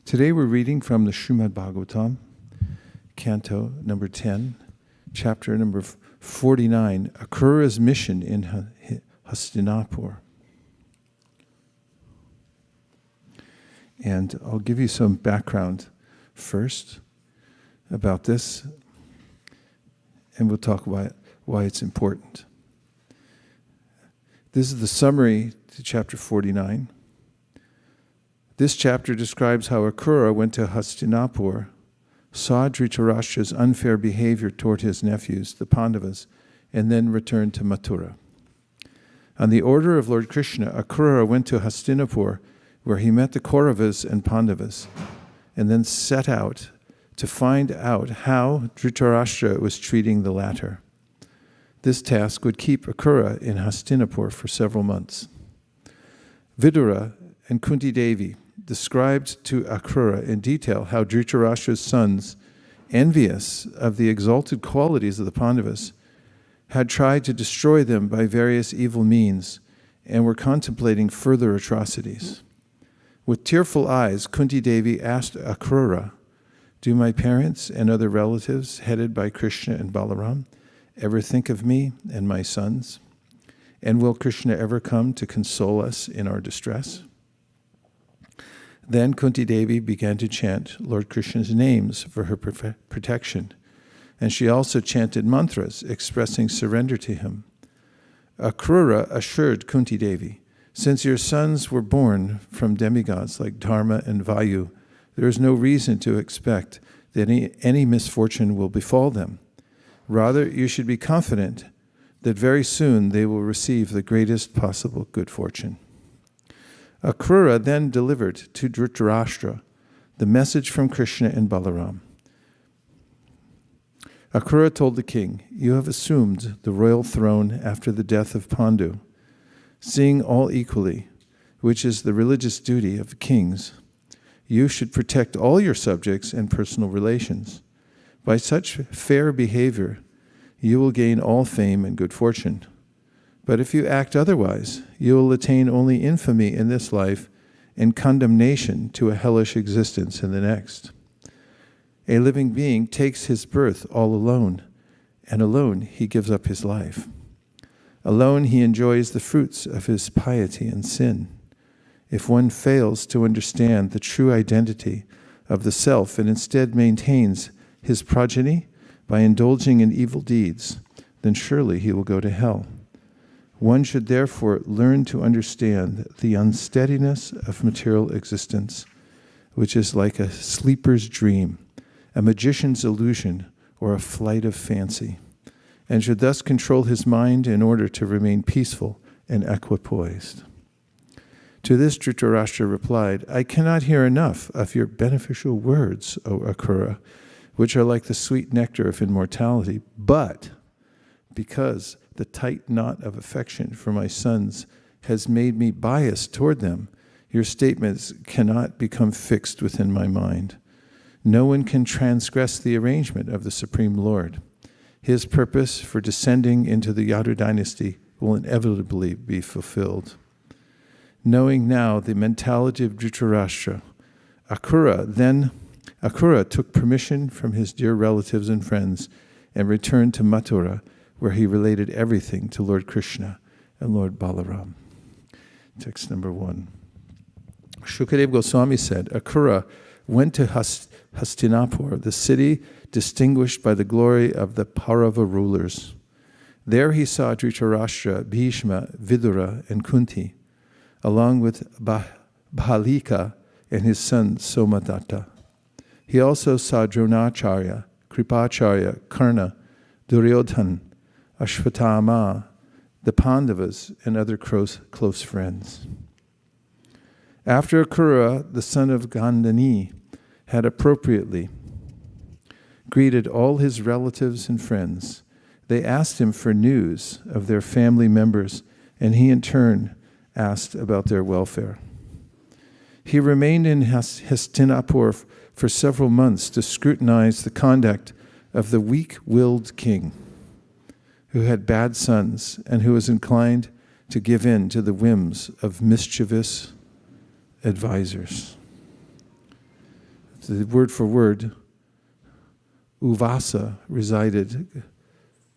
Today we're reading from the Srimad Bhāgavatam, Canto number 10, chapter number 49, Akrura's mission in Hastinapur. And I'll give you some background first about this, and we'll talk about why it's important. This is the summary to chapter 49. This chapter describes how Akrura went to Hastinapur, saw Dhritarashtra's unfair behavior toward his nephews, the Pandavas, and then returned to Mathura. On the order of Lord Krishna, Akrura went to Hastinapur, where he met the Kauravas and Pandavas, and then set out to find out how Dhritarashtra was treating the latter. This task would keep Akrura in Hastinapur for several months. Vidura and Kunti Devi described to Akrura in detail how Dhritarashtra's sons, envious of the exalted qualities of the Pandavas, had tried to destroy them by various evil means and were contemplating further atrocities. With tearful eyes, Kunti Devi asked Akrura, "Do my parents and other relatives, headed by Krishna and Balaram, ever think of me and my sons? And will Krishna ever come to console us in our distress?" Then Kunti Devi began to chant Lord Krishna's names for her protection, and she also chanted mantras expressing surrender to him. Akrura assured Kunti Devi, "Since your sons were born from demigods like Dharma and Vayu, there is no reason to expect that any misfortune will befall them. Rather, you should be confident that very soon they will receive the greatest possible good fortune." Akrura then delivered to Dhritarashtra the message from Krishna and Balaram. Akrura told the king, "You have assumed the royal throne after the death of Pandu. Seeing all equally, which is the religious duty of kings, you should protect all your subjects and personal relations. By such fair behavior, you will gain all fame and good fortune. But if you act otherwise, you will attain only infamy in this life and condemnation to a hellish existence in the next. A living being takes his birth all alone, and alone he gives up his life. Alone he enjoys the fruits of his piety and sin. If one fails to understand the true identity of the self and instead maintains his progeny by indulging in evil deeds, then surely he will go to hell. One should therefore learn to understand the unsteadiness of material existence, which is like a sleeper's dream, a magician's illusion, or a flight of fancy, and should thus control his mind in order to remain peaceful and equipoised." To this Dhritarashtra replied, "I cannot hear enough of your beneficial words, O Akrura, which are like the sweet nectar of immortality, but because the tight knot of affection for my sons has made me biased toward them, your statements cannot become fixed within my mind. No one can transgress the arrangement of the Supreme Lord. His purpose for descending into the Yadu dynasty will inevitably be fulfilled." Knowing now the mentality of Dhritarashtra, Akrura took permission from his dear relatives and friends and returned to Mathura, where he related everything to Lord Krishna and Lord Balaram. Text number 1. Shukadeva Goswami said, Akrura went to Hastinapur, the city distinguished by the glory of the Paurava rulers. There he saw Dhritarashtra, Bhishma, Vidura, and Kunti, along with Bhalika and his son Somadatta. He also saw Dronacharya, Kripacharya, Karna, Duryodhana, Ashvatthama, the Pandavas, and other close friends. After Akrura, the son of Gandhani, had appropriately greeted all his relatives and friends, they asked him for news of their family members, and he in turn asked about their welfare. He remained in Hastinapur for several months to scrutinize the conduct of the weak-willed king, who had bad sons and who was inclined to give in to the whims of mischievous advisors. The word for word, uvasa, resided,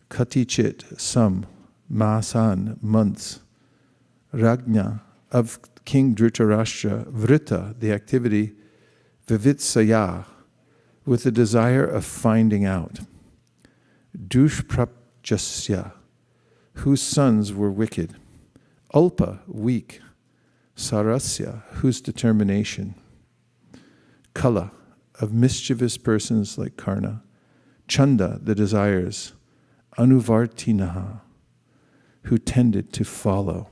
katichit, some, masan, months, rajna, of King Dhritarashtra, vrita, the activity, vivitsaya, with the desire of finding out, dushprapjasya, whose sons were wicked, ulpa, weak, sarasya, whose determination, kala, of mischievous persons like Kṛṣṇa, chanda, the desires, anuvartinaha, who tended to follow.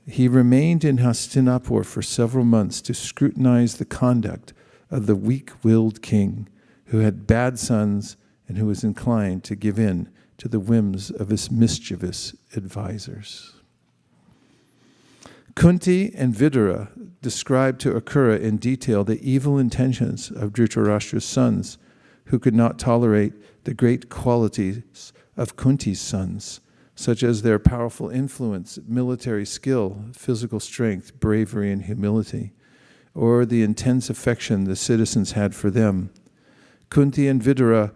He remained in Hastinapur for several months to scrutinize the conduct of the weak-willed king who had bad sons and who was inclined to give in to the whims of his mischievous advisors. Kunti and Vidura described to Akrura in detail the evil intentions of Dhritarashtra's sons, who could not tolerate the great qualities of Kunti's sons, such as their powerful influence, military skill, physical strength, bravery, and humility, or the intense affection the citizens had for them. Kunti and Vidura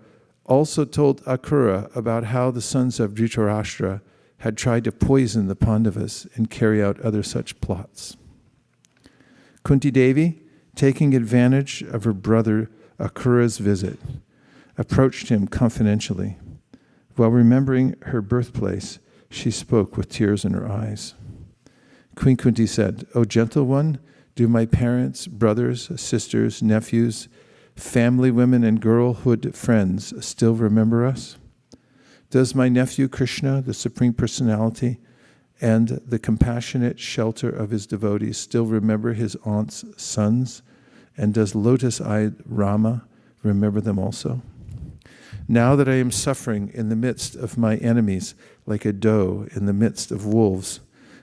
also told Akrura about how the sons of Dhritarashtra had tried to poison the Pandavas and carry out other such plots. Kunti Devi, taking advantage of her brother Akrura's visit, approached him confidentially. While remembering her birthplace, she spoke with tears in her eyes. Queen Kunti said, "O gentle one, do my parents, brothers, sisters, nephews, family women, and girlhood friends still remember us? Does my nephew Krishna, the Supreme Personality, and the compassionate shelter of his devotees still remember his aunt's sons? And does lotus-eyed Rama remember them also? Now that I am suffering in the midst of my enemies like a doe in the midst of wolves,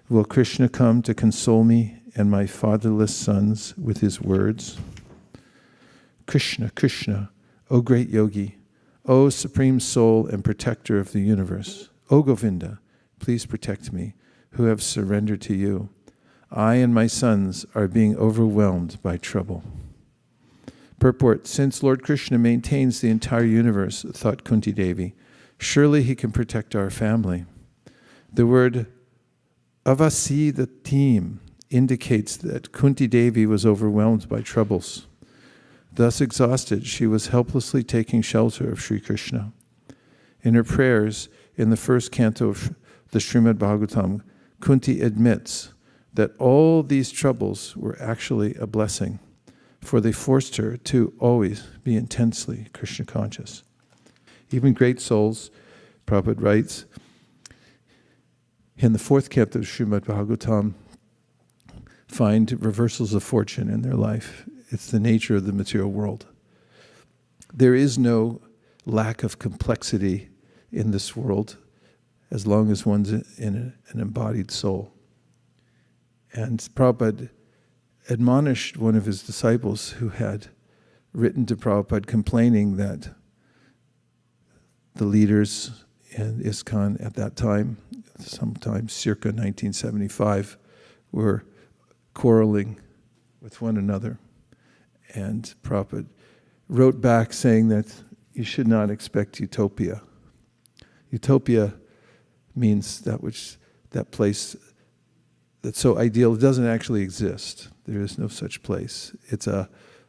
will Krishna come to console me and my fatherless sons with his words? Krishna, Krishna, O great yogi, O supreme soul and protector of the universe, O Govinda, please protect me, who have surrendered to you. I and my sons are being overwhelmed by trouble." Purport: since Lord Krishna maintains the entire universe, thought Kunti Devi, surely he can protect our family. The word availing indicates that Kunti Devi was overwhelmed by troubles. Thus exhausted, she was helplessly taking shelter of Sri Krishna. In her prayers, in the first canto of the Srimad Bhāgavatam, Kunti admits that all these troubles were actually a blessing, for they forced her to always be intensely Krishna conscious. Even great souls, Prabhupada writes, in the fourth canto of Srimad Bhāgavatam, find reversals of fortune in their life. It's the nature of the material world. There is no lack of complexity in this world as long as one's in an embodied soul. And Prabhupada admonished one of his disciples who had written to Prabhupada complaining that the leaders in ISKCON at that time, sometime circa 1975, were quarreling with one another. And Prabhupada wrote back saying that you should not expect utopia. Utopia means that place that's so ideal, it doesn't actually exist. There is no such place. It's a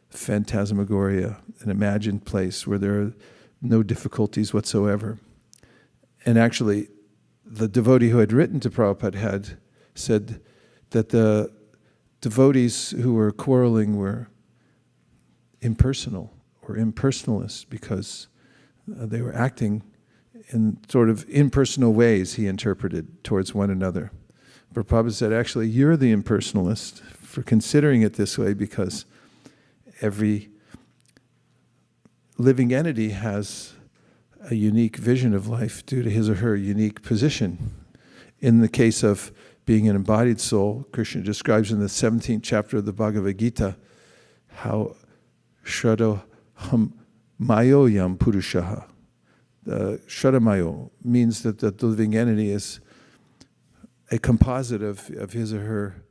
phantasmagoria, an imagined place where there are no difficulties whatsoever. And actually, the devotee who had written to Prabhupada had said that the devotees who were quarreling were impersonal or impersonalist because they were acting in sort of impersonal ways, he interpreted, towards one another. But Prabhupada said, actually, you're the impersonalist for considering it this way, because every living entity has a unique vision of life due to his or her unique position. In the case of being an embodied soul, Krishna describes in the 17th chapter of the Bhagavad Gita how Shraddha Mayoyam Purushaha. Shraddha means that the living entity is a composite of his or her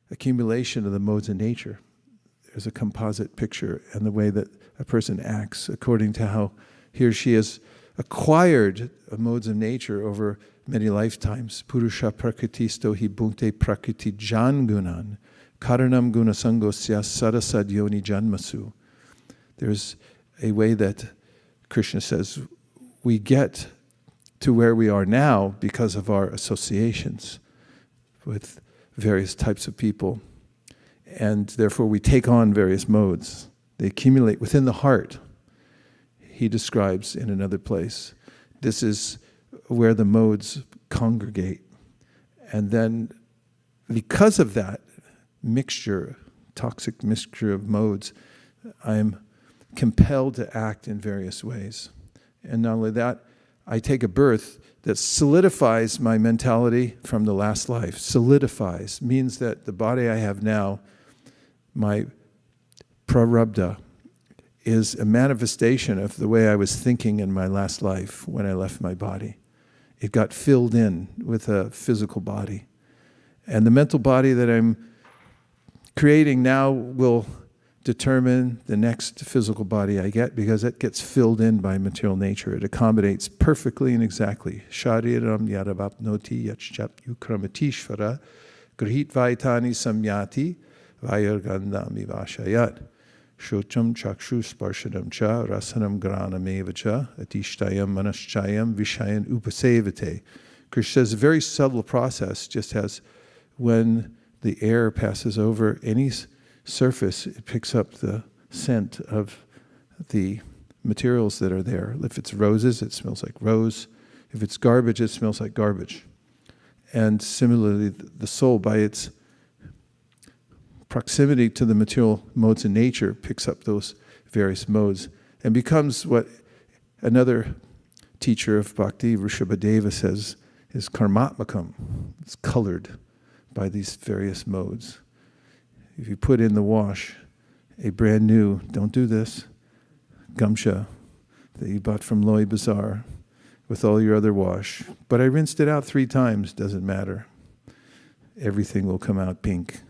accumulation of the modes of nature. There's a composite picture, and the way that a person acts according to how he or she has acquired modes of nature over many lifetimes. Purusha prakritisto hi bhunte prakriti jangunan karanam gunasangosya sarasad yoni janmasu. There's a way that Krishna says we get to where we are now because of our associations with various types of people. And therefore we take on various modes. They accumulate within the heart. He describes in another place, this is where the modes congregate. And then because of that mixture, toxic mixture of modes, I'm compelled to act in various ways. And not only that, I take a birth that solidifies my mentality from the last life. Solidifies means that the body I have now, my prarabdha, is a manifestation of the way I was thinking in my last life when I left my body. It got filled in with a physical body. And the mental body that I'm creating now will determine the next physical body I get, because it gets filled in by material nature. It accommodates perfectly and exactly. Shariram yadavapnoti yachchap yukramatishvara grihit vaitani samyati vayargandami vashayat shocham chakshu sparshanam cha rasanam granam cha atishtayam manaschayam vishayan upasevate. Krishna says a very subtle process, just as when the air passes over any surface, it picks up the scent of the materials that are there. If it's roses, it smells like rose. If it's garbage, it smells like garbage. And similarly, the soul, by its proximity to the material modes in nature, picks up those various modes and becomes what another teacher of bhakti, Rishabhadeva, says is karmatmakam. It's colored by these various modes. If you put in the wash a brand new, don't do this, gamsha that you bought from Loi Bazaar with all your other wash, but I rinsed it out 3 times, doesn't matter. Everything will come out pink.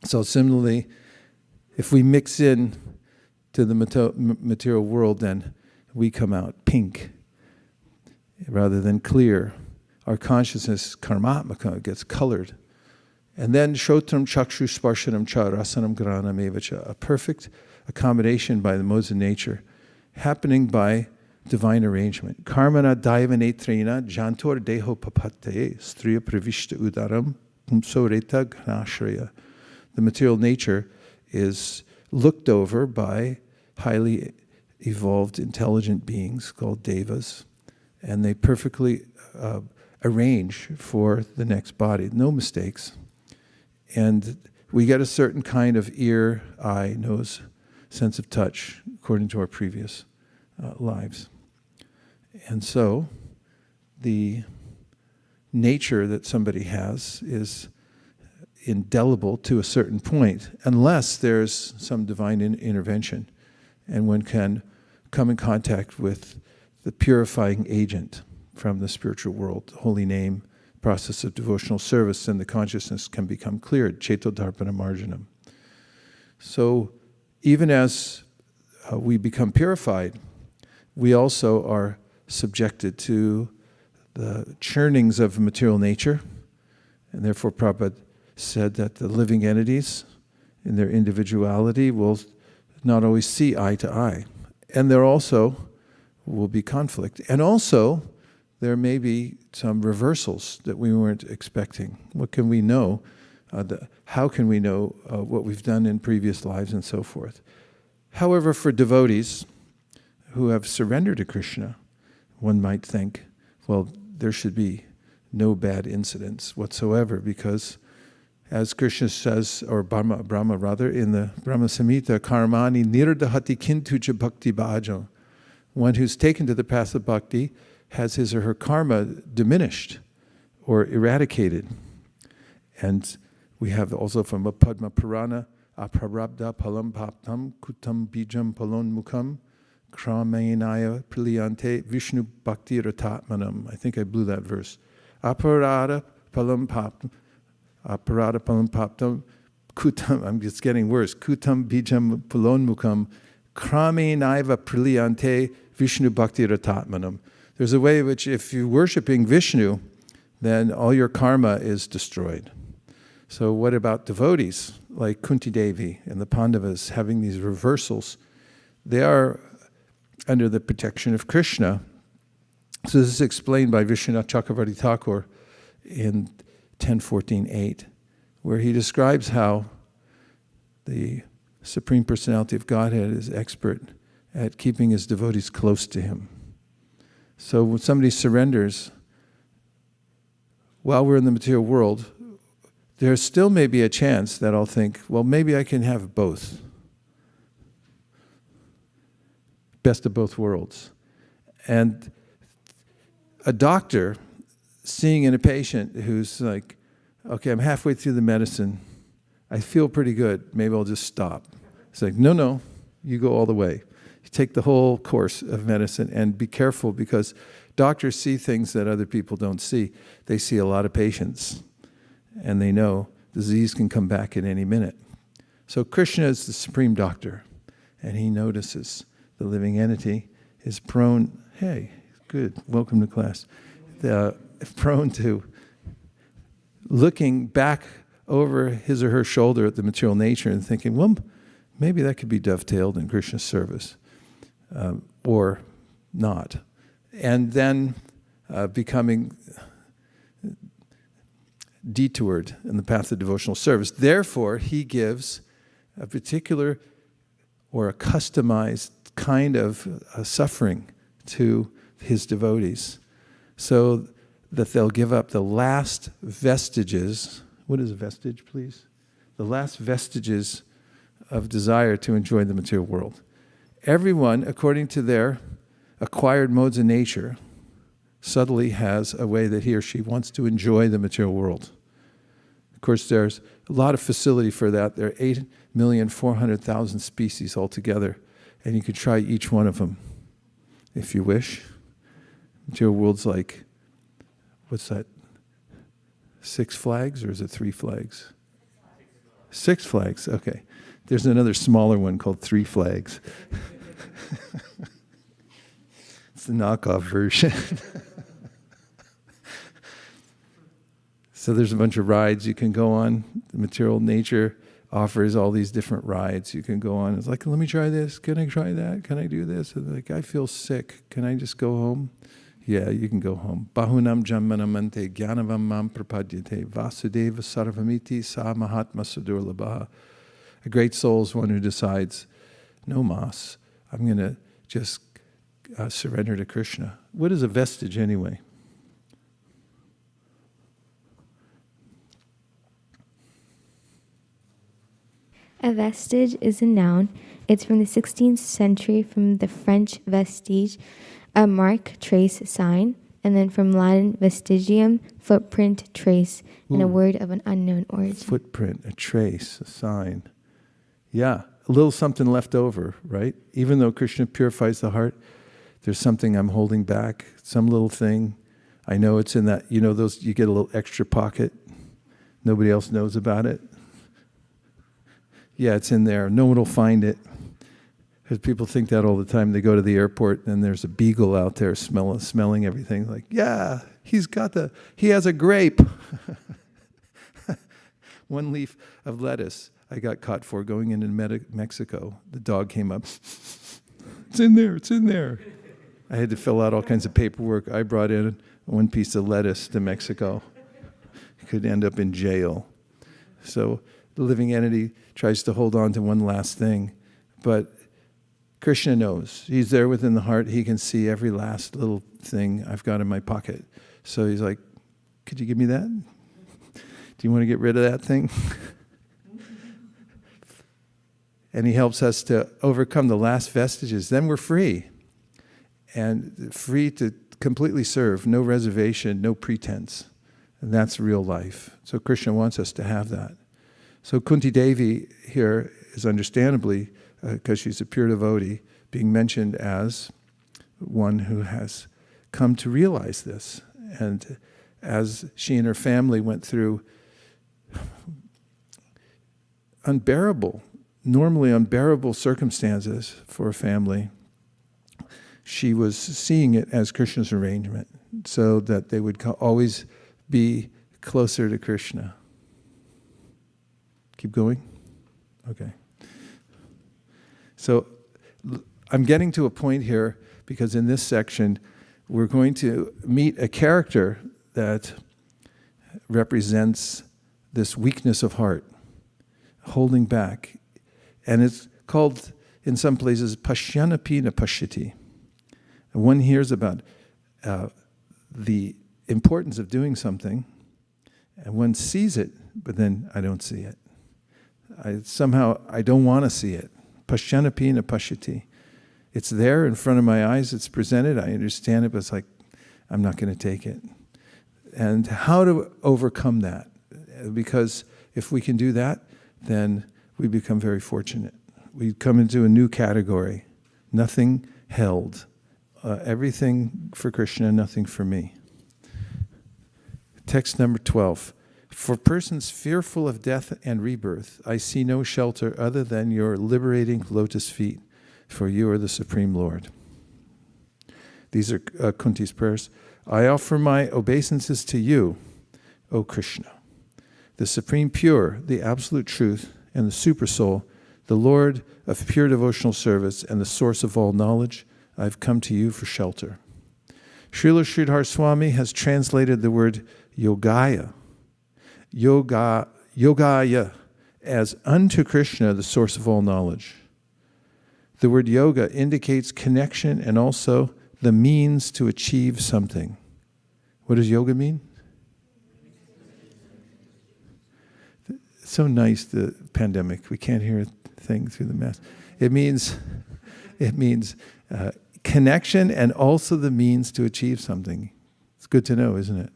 So similarly, if we mix in to the material world, then we come out pink rather than clear. Our consciousness, karmatmaka, gets colored. And then shotram chakshu sparshanam cha rasanam granam evacha, a perfect accommodation by the modes of nature, happening by divine arrangement. Karmana daivanetrena jantor deho papate striya pravishta udaram pumsoreta ghanashraya. The material nature is looked over by highly evolved, intelligent beings called devas, and they perfectly arrange for the next body. No mistakes. And we get a certain kind of ear, eye, nose, sense of touch, according to our previous lives. And so, the nature that somebody has is indelible to a certain point, unless there's some divine intervention, and one can come in contact with the purifying agent from the spiritual world, the holy name, process of devotional service, and the consciousness can become cleared, ceto dharpana marjanam. So even as we become purified, we also are subjected to the churnings of material nature, and therefore Prabhupada said that the living entities in their individuality will not always see eye to eye, and there also will be conflict, and also there may be some reversals that we weren't expecting. What can we know? How can we know what we've done in previous lives and so forth? However, for devotees who have surrendered to Krishna, one might think, well, there should be no bad incidents whatsoever, because as Krishna says, or Brahma rather, in the Brahma Samhita, karmani nirdahati kintuja bhakti bhajo. One who's taken to the path of bhakti has his or her karma diminished or eradicated. And we have also from a Padma Purana, aprarabdha palam paptam kutam bijam palon mukam kramayanaya praliyante vishnu bhakti ratatmanam. I think I blew that verse. Aparada palam paptam aparadapalam paptam kutam, I'm just getting worse, kutam bijam pulonmukam krami naiva priliante Vishnu bhakti ratatmanam. There's a way in which if you're worshiping Vishnu, then all your karma is destroyed. So what about devotees like Kunti Devi and the Pandavas having these reversals? They are under the protection of Krishna. So this is explained by Vishwanath Chakravarti Thakur in 10.14.8, where he describes how the Supreme Personality of Godhead is expert at keeping his devotees close to him. So when somebody surrenders, while we're in the material world, there still may be a chance that I'll think, well, maybe I can have both. Best of both worlds. And a doctor seeing in a patient who's like, okay, I'm halfway through the medicine, I feel pretty good, maybe I'll just stop. It's like, no, you go all the way. You take the whole course of medicine, and be careful, because doctors see things that other people don't see. They see a lot of patients, and they know disease can come back at any minute. So Krishna is the supreme doctor, and he notices the living entity is prone, hey, good, welcome to class, prone to looking back over his or her shoulder at the material nature and thinking, well, maybe that could be dovetailed in Krishna's service, or not. And then becoming detoured in the path of devotional service. Therefore, he gives a particular or a customized kind of suffering to his devotees, so that they'll give up the last vestiges. What is a vestige, please? The last vestiges of desire to enjoy the material world. Everyone, according to their acquired modes of nature, subtly has a way that he or she wants to enjoy the material world. Of course, there's a lot of facility for that. There are 8,400,000 species altogether, and you can try each one of them if you wish. Material world's like, what's that? 6 Flags, or is it 3 Flags? 6 Flags, okay. There's another smaller one called 3 Flags. It's the knockoff version. So there's a bunch of rides you can go on. The material nature offers all these different rides you can go on. It's like, let me try this. Can I try that? Can I do this? And like, I feel sick. Can I just go home? Yeah, you can go home. Bahunam janmanamante gyanavam mam prapadyate vasudeva sarvamiti sa mahatma sudurlabha. A great soul is one who decides, no mas, I'm going to just surrender to Krishna. What is a vestige anyway? A vestige is a noun. It's from the 16th century, from the French vestige, a mark, trace, sign, and then from Latin vestigium, footprint, trace, and a word of an unknown origin. Footprint, a trace, a sign. Yeah, a little something left over, right? Even though Krishna purifies the heart, there's something I'm holding back, some little thing. I know it's in that, those, you get a little extra pocket. Nobody else knows about it. Yeah, it's in there. No one will find it. Because people think that all the time. They go to the airport and there's a beagle out there smelling everything. Like, yeah, he has a grape. 1 leaf of lettuce I got caught for going into Mexico. The dog came up. It's in there. I had to fill out all kinds of paperwork. I brought in 1 piece of lettuce to Mexico. Could end up in jail. So the living entity tries to hold on to one last thing, but Krishna knows. He's there within the heart. He can see every last little thing I've got in my pocket. So he's like, could you give me that? Do you want to get rid of that thing? And he helps us to overcome the last vestiges. Then we're free. And free to completely serve, no reservation, no pretense. And that's real life. So Krishna wants us to have that. So Kunti Devi here is understandably, because she's a pure devotee, being mentioned as one who has come to realize this. And as she and her family went through normally unbearable circumstances for a family, she was seeing it as Krishna's arrangement so that they would always be closer to Krishna. Keep going? Okay. So I'm getting to a point here because in this section we're going to meet a character that represents this weakness of heart, holding back. And it's called, in some places, pashyanapi na pashyati. And one hears about the importance of doing something, and one sees it, but then I don't see it. I don't want to see it. Pashyanapi na pashyati. It's there in front of my eyes, it's presented, I understand it, but it's like, I'm not going to take it. And how to overcome that? Because if we can do that, then we become very fortunate. We come into a new category. Nothing held. Everything for Krishna, nothing for me. Text number 12. For persons fearful of death and rebirth, I see no shelter other than your liberating lotus feet, for you are the Supreme Lord. These are Kunti's prayers. I offer my obeisances to you, O Krishna, the Supreme Pure, the Absolute Truth, and the Super Soul, the Lord of pure devotional service and the source of all knowledge. I have come to you for shelter. Srila Sridhar Swami has translated the word yogaya, yogaya, as unto Krishna, the source of all knowledge. The word yoga indicates connection and also the means to achieve something. What does yoga mean? It's so nice, the pandemic. We can't hear a thing through the mask. It means connection and also the means to achieve something. It's good to know, isn't it?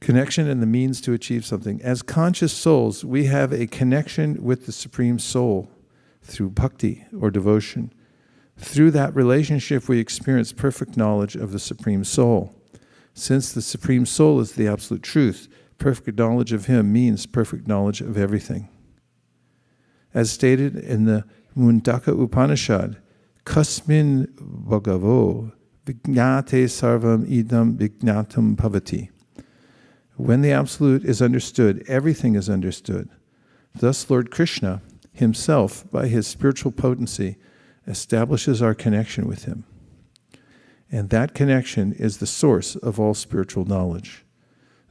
Connection and the means to achieve something. As conscious souls, we have a connection with the Supreme Soul through bhakti or devotion. Through that relationship, we experience perfect knowledge of the Supreme Soul. Since the Supreme Soul is the Absolute Truth, perfect knowledge of Him means perfect knowledge of everything. As stated in the Mundaka Upanishad, Kasmin Bhagavo Vijñāte Sarvam Idam Vijñātam Bhavati. When the Absolute is understood, everything is understood. Thus Lord Krishna Himself, by His spiritual potency, establishes our connection with Him. And that connection is the source of all spiritual knowledge.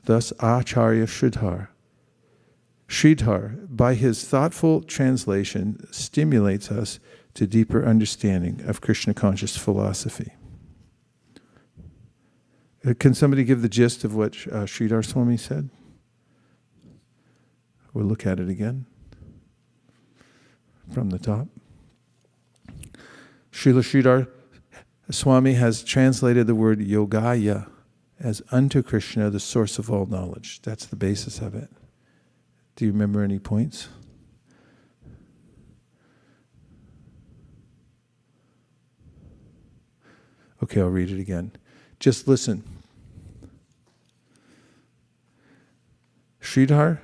Thus Acharya Sridhar, by his thoughtful translation, stimulates us to deeper understanding of Krishna conscious philosophy. Can somebody give the gist of what Sridhar Swami said? We'll look at it again from the top. Srila Sridhar Swami has translated the word yogaya as unto Krishna, the source of all knowledge. That's the basis of it. Do you remember any points? Okay, I'll read it again. Just listen. Srila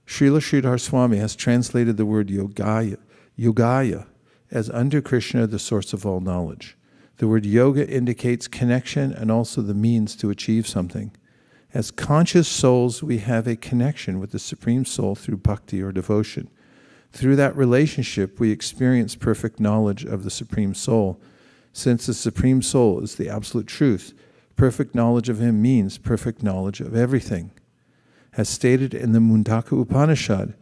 Sridhar Swami has translated the word yogaya as unto Krishna, the source of all knowledge. The word yoga indicates connection and also the means to achieve something. As conscious souls, we have a connection with the Supreme Soul through bhakti or devotion. Through that relationship, we experience perfect knowledge of the Supreme Soul. Since the Supreme Soul is the Absolute Truth, perfect knowledge of Him means perfect knowledge of everything. As stated in the Mundaka Upanishad,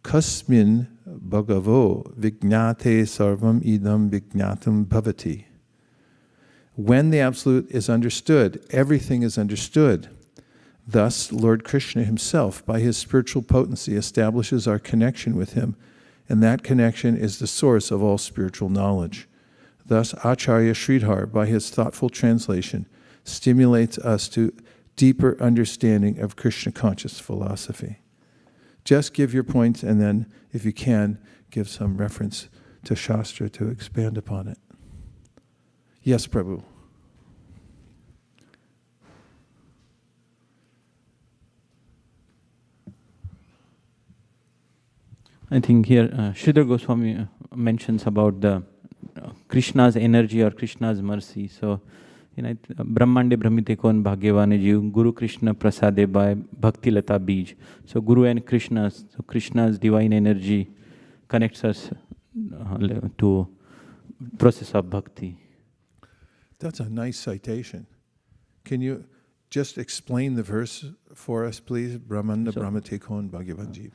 Kasmin Bhagavo Vijñāte Sarvam Idam Vijñātam Bhavati. When the Absolute is understood, everything is understood. Thus, Lord Krishna Himself, by His spiritual potency, establishes our connection with Him, and that connection is the source of all spiritual knowledge. Thus, Acharya Sridhar, by his thoughtful translation, stimulates us to deeper understanding of Krishna conscious philosophy. Just give your points, and then, if you can, give some reference to Shastra to expand upon it. Yes, Prabhu. I think here Sridhar Goswami mentions about the Krishna's energy or Krishna's mercy. So, Brahmande Brahmite kon bhagyavane jiv, Guru Krishna prasade by bhakti lata bij. So Guru and Krishna, so Krishna's divine energy connects us to process of bhakti. That's a nice citation. Can you just explain the verse for us, please? Brahmanda Brahmate kon bhagyavan jiv.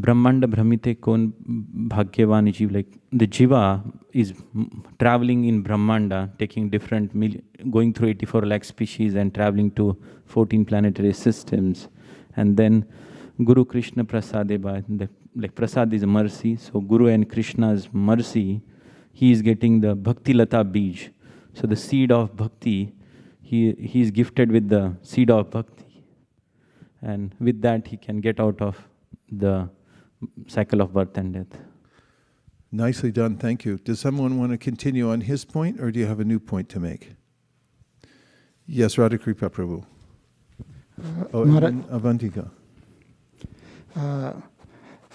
Brahmanda Brahmite kon bhagyavan jiv, like the jiva is traveling in Brahmanda, taking different, going through 84 lakh species and traveling to 14 planetary systems. And then Guru Krishna prasade by, like prasad is mercy, so Guru and Krishna's mercy, he is getting the bhakti lata bij. So the seed of bhakti, he is gifted with the seed of bhakti. And with that, he can get out of the cycle of birth and death. Nicely done, thank you. Does someone want to continue on his point, or do you have a new point to make? Yes, Radhakripa Prabhu. Avantika.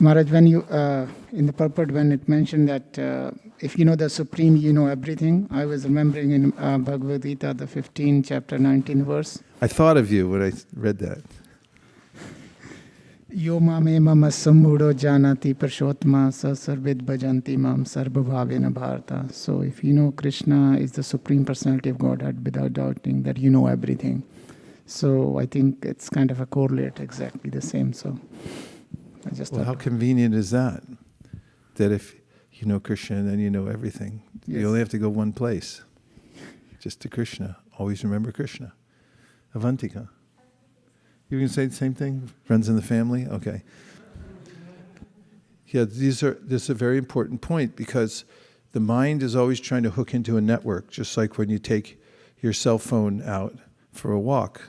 Maharaj, when you, in the purport, when it mentioned that if you know the Supreme, you know everything, I was remembering in Bhagavad Gita, the 15, chapter 19 verse. I thought of you when I read that. Yo mame mama sammudo janati prashotma sa sarvid bhajanti mam sarvabhavena bharata. So if you know Krishna is the Supreme Personality of Godhead without doubting that you know everything. So I think it's kind of a correlate, exactly the same. So I just how convenient is that? That if you know Krishna, then you know everything. Yes. You only have to go one place, just to Krishna. Always remember Krishna. Avantika. You can say the same thing? Friends in the family? Okay. Yeah, this is a very important point, because the mind is always trying to hook into a network, just like when you take your cell phone out for a walk,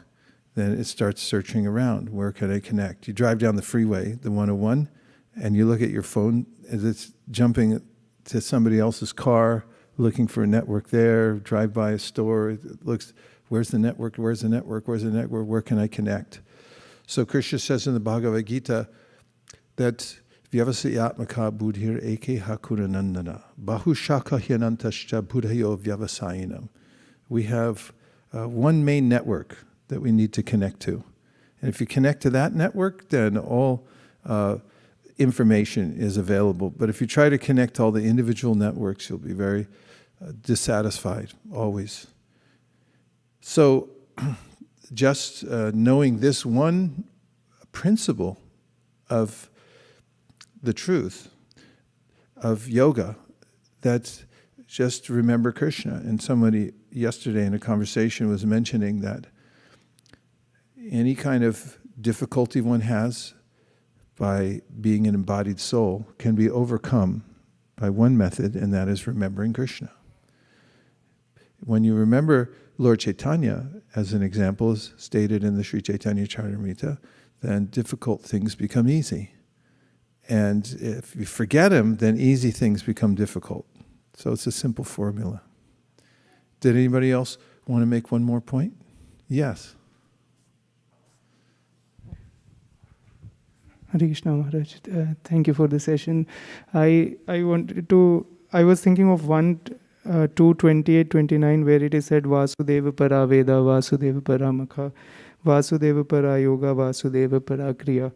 then it starts searching around. Where can I connect? You drive down the freeway, the 101, and you look at your phone as it's jumping to somebody else's car, looking for a network there, drive by a store, it looks, where's the network, where's the network, where's the network, where can I connect? So Krishna says in the Bhagavad Gita that vyavasayatmaka buddhir eke hakuranandana bahushaka hyanantascha buddhayo vyavasayinam. We have one main network that we need to connect to. And if you connect to that network, then all information is available. But if you try to connect all the individual networks, you'll be very dissatisfied, always. So just knowing this one principle of the truth of yoga, that just remember Krishna. And somebody yesterday in a conversation was mentioning that any kind of difficulty one has by being an embodied soul can be overcome by one method, and that is remembering Krishna. When you remember Lord Chaitanya, as an example, is stated in the Sri Chaitanya Charitamrita, then difficult things become easy. And if you forget him, then easy things become difficult. So it's a simple formula. Did anybody else want to make one more point? Yes. Hare Krishna Maharaj, thank you for the session. I was thinking of 2:28-29, where it is said Vasudeva para Veda, Vasudeva para Makha, Vasudeva para Yoga, Vasudeva para Kriya.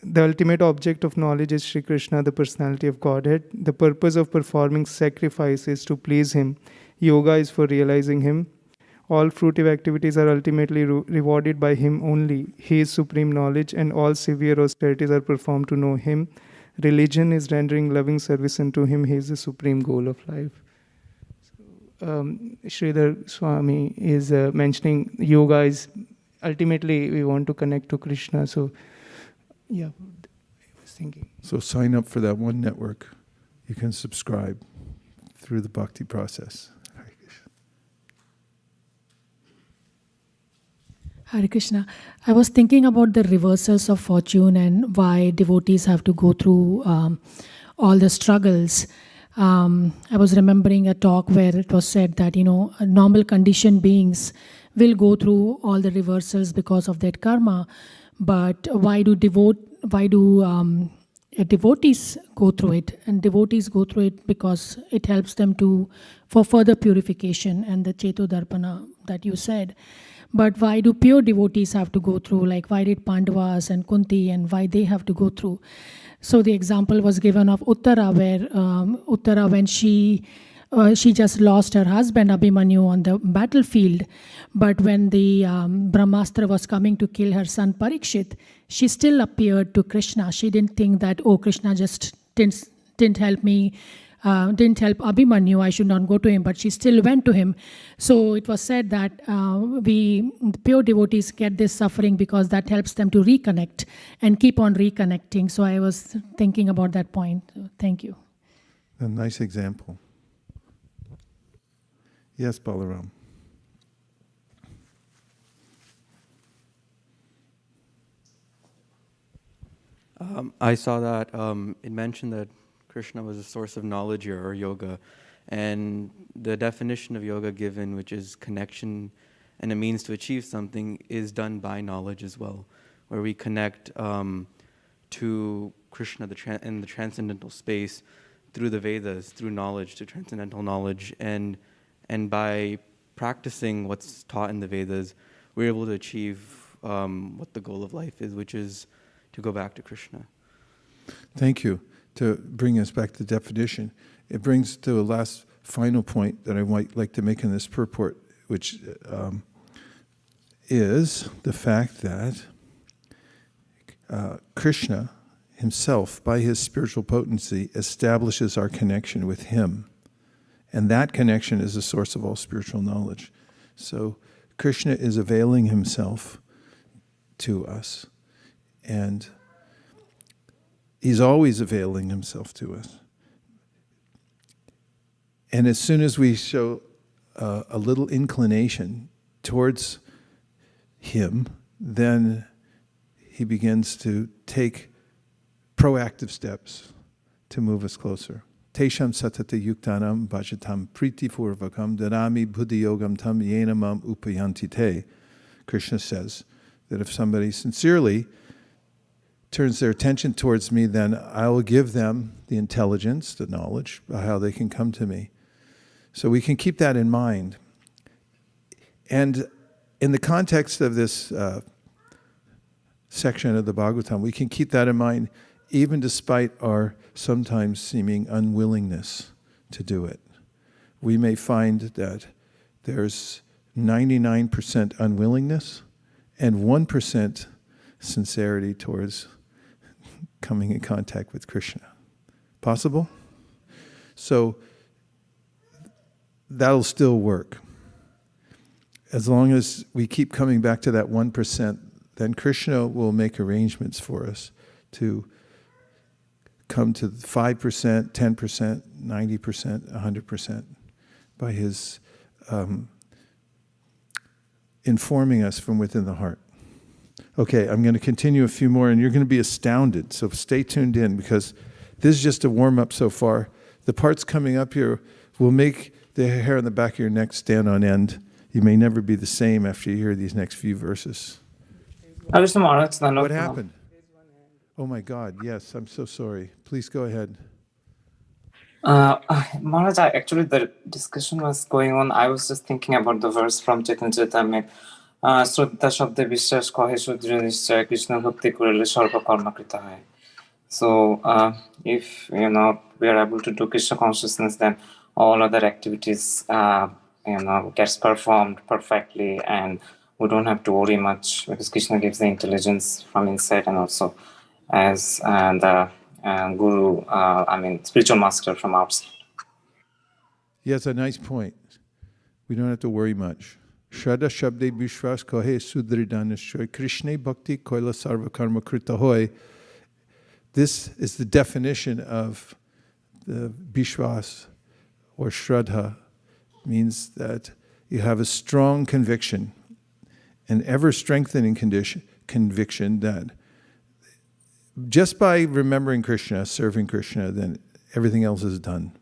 The ultimate object of knowledge is Sri Krishna, the personality of Godhead. The purpose of performing sacrifice is to please him. Yoga is for realizing him. All fruitive activities are ultimately rewarded by him only. He is supreme knowledge, and all severe austerities are performed to know him. Religion is rendering loving service unto him. He is the supreme goal of life. Sridhar Swami is mentioning yoga is ultimately we want to connect to Krishna. So, yeah, I was thinking. So sign up for that one network. You can subscribe through the bhakti process. Hare Krishna. I was thinking about the reversals of fortune and why devotees have to go through all the struggles. I was remembering a talk where it was said that, normal conditioned beings will go through all the reversals because of that karma. But why do devotees go through it? And devotees go through it because it helps them for further purification and the Cheto-darpana that you said. But why do pure devotees have to go through? Like, why did Pandavas and Kunti and why they have to go through? So the example was given of Uttara, where Uttara, when she just lost her husband Abhimanyu on the battlefield, but when the Brahmastra was coming to kill her son Parikshit, she still appeared to Krishna. She didn't think that, oh, Krishna just didn't help me, didn't help Abhimanyu, I should not go to him, but she still went to him. So it was said that pure devotees get this suffering because that helps them to reconnect and keep on reconnecting. So I was thinking about that point. Thank you. A nice example. Yes, Balaram. I saw that it mentioned that Krishna was a source of knowledge or yoga, and the definition of yoga given, which is connection and a means to achieve something, is done by knowledge as well, where we connect to Krishna in the transcendental space through the Vedas, through knowledge, to transcendental knowledge, and by practicing what's taught in the Vedas, we're able to achieve what the goal of life is, which is to go back to Krishna. Thank you. To bring us back to the definition, it brings to a last final point that I might like to make in this purport, which is the fact that Krishna himself, by his spiritual potency, establishes our connection with him. And that connection is the source of all spiritual knowledge. So Krishna is availing himself to us. And he's always availing himself to us. And as soon as we show a little inclination towards him, then he begins to take proactive steps to move us closer. Teṣāṁ satata-yuktānāṁ bhajatāṁ prīti-pūrvakam dadāmi buddhi-yogaṁ tam yena upayānti te. Krishna says that if somebody sincerely turns their attention towards me, then I will give them the intelligence, the knowledge, of how they can come to me. So we can keep that in mind. And in the context of this section of the Bhagavatam, we can keep that in mind even despite our sometimes seeming unwillingness to do it. We may find that there's 99% unwillingness and 1% sincerity towards coming in contact with Krishna. Possible? So that'll still work. As long as we keep coming back to that 1%, then Krishna will make arrangements for us to come to 5%, 10%, 90%, 100% by his informing us from within the heart. Okay, I'm going to continue a few more, and you're going to be astounded. So stay tuned in, because this is just a warm-up so far. The parts coming up here will make the hair on the back of your neck stand on end. You may never be the same after you hear these next few verses. What happened? Oh my God, yes, I'm so sorry. Please go ahead. Maharaj, actually the discussion was going on. I was just thinking about the verse from Chaitanya Charitamrita. Shraddha shabde vishwas kahe sudra nishchay Krishna bhakti korele sarva karma krita hai. So if we are able to do Krishna consciousness, then all other activities gets performed perfectly, and we don't have to worry much, because Krishna gives the intelligence from inside, and also as the guru, spiritual master from outside. Yes, a nice point. We don't have to worry much. Shraddha shabde vishwas kahe sudrida nishchay Krishna bhakti koila sarva karma krita hoy. This is the definition of the vishwas or shraddha. Means that you have a strong conviction, an ever-strengthening conviction that just by remembering Krishna, serving Krishna, then everything else is done.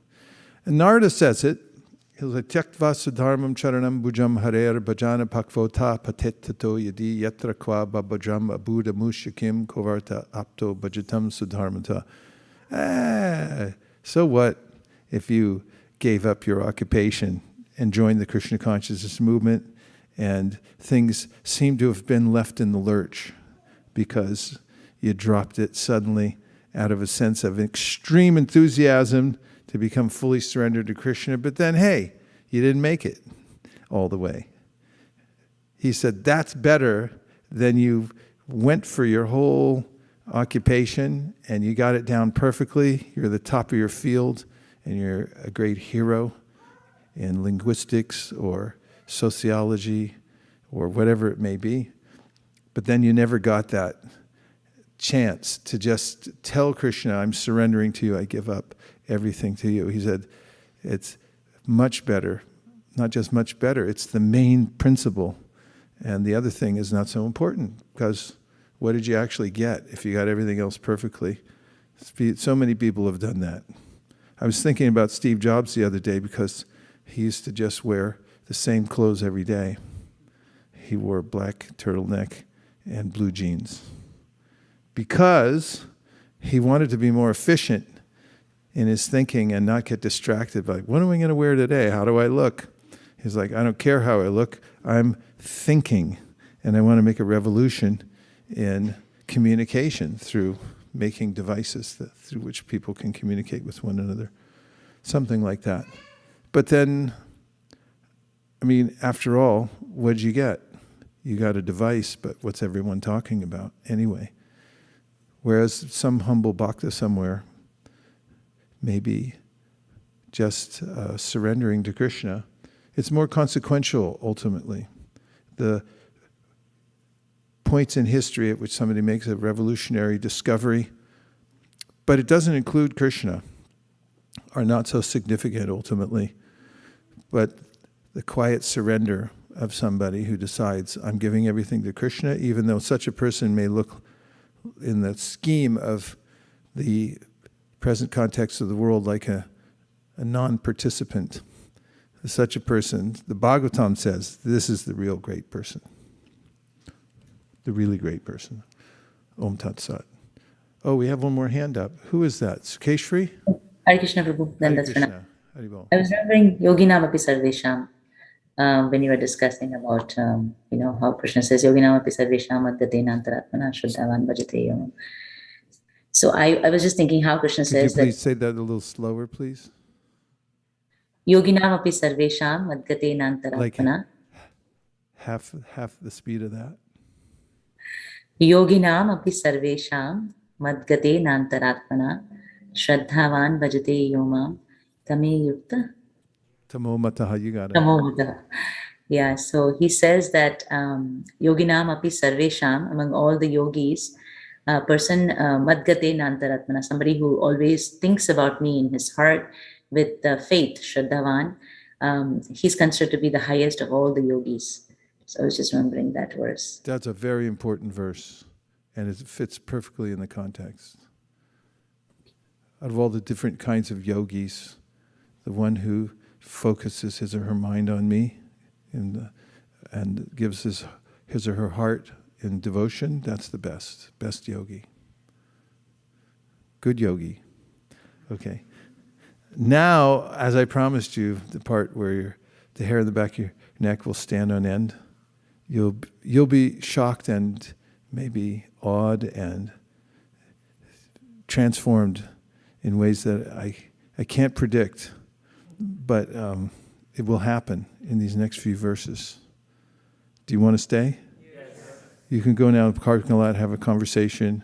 And Narada says it He'll say, Tyaktva sudharmam charanam bhujam harer bhajana pakvota patettato yadi yatra kwa babajam abuddha mushakim kovarta apto bhajatāṁ sudharmata. So what if you gave up your occupation and joined the Krishna consciousness movement and things seem to have been left in the lurch because you dropped it suddenly out of a sense of extreme enthusiasm to become fully surrendered to Krishna, but then, hey, you didn't make it all the way. He said, that's better than you went for your whole occupation and you got it down perfectly. You're the top of your field and you're a great hero in linguistics or sociology or whatever it may be. But then you never got that chance to just tell Krishna, I'm surrendering to you, I give up everything to you. He said, it's much better, not just much better, it's the main principle. And the other thing is not so important, because what did you actually get if you got everything else perfectly? So many people have done that. I was thinking about Steve Jobs the other day because he used to just wear the same clothes every day. He wore a black turtleneck and blue jeans because he wanted to be more efficient in his thinking and not get distracted by, what am I going to wear today? How do I look? He's like, I don't care how I look. I'm thinking, and I want to make a revolution in communication through making devices through which people can communicate with one another. Something like that. But then, I mean, after all, what'd you get? You got a device, but what's everyone talking about anyway? Whereas some humble bhakta somewhere, maybe just surrendering to Krishna, it's more consequential ultimately. The points in history at which somebody makes a revolutionary discovery, but it doesn't include Krishna, are not so significant ultimately. But the quiet surrender of somebody who decides, I'm giving everything to Krishna, even though such a person may look in the scheme of the present context of the world like a non-participant. Such a person, the Bhāgavatam says, this is the real great person. The really great person. Om Tat Sat. Oh, we have one more hand up. Who is that? Sukeshri? Hare Krishna Prabhu. Hare Dandasvana. Krishna. Haribol. I was remembering Yoginam api sarvesham when you were discussing about how Krishna says Yoginam api sarvesham adgatena antaratmana shraddhavan bhajate yomam. So I was just thinking how Krishna says Could you please say that a little slower, please? Yoginam api sarvesham adgatena antaratmana. Half the speed of that. Yoginam api sarvesham madgatena antaratmana shraddhavan bhajate yomam tame yukta. Tamo mataha, you got it. Tamo mataha. Yeah, so he says that yoginam api sarvesham, among all the yogis, person madgatena antaratmana, somebody who always thinks about me in his heart with faith, shraddhavan, he's considered to be the highest of all the yogis. So I was just remembering that verse. That's a very important verse, and it fits perfectly in the context. Out of all the different kinds of yogis, the one who focuses his or her mind on me and gives his or her heart in devotion, that's the best yogi. Good yogi. Okay. Now, as I promised you, the part where the hair in the back of your neck will stand on end, you'll be shocked and maybe awed and transformed in ways that I can't predict, but it will happen in these next few verses. Do you want to stay? Yes. You can go now to the parking lot, have a conversation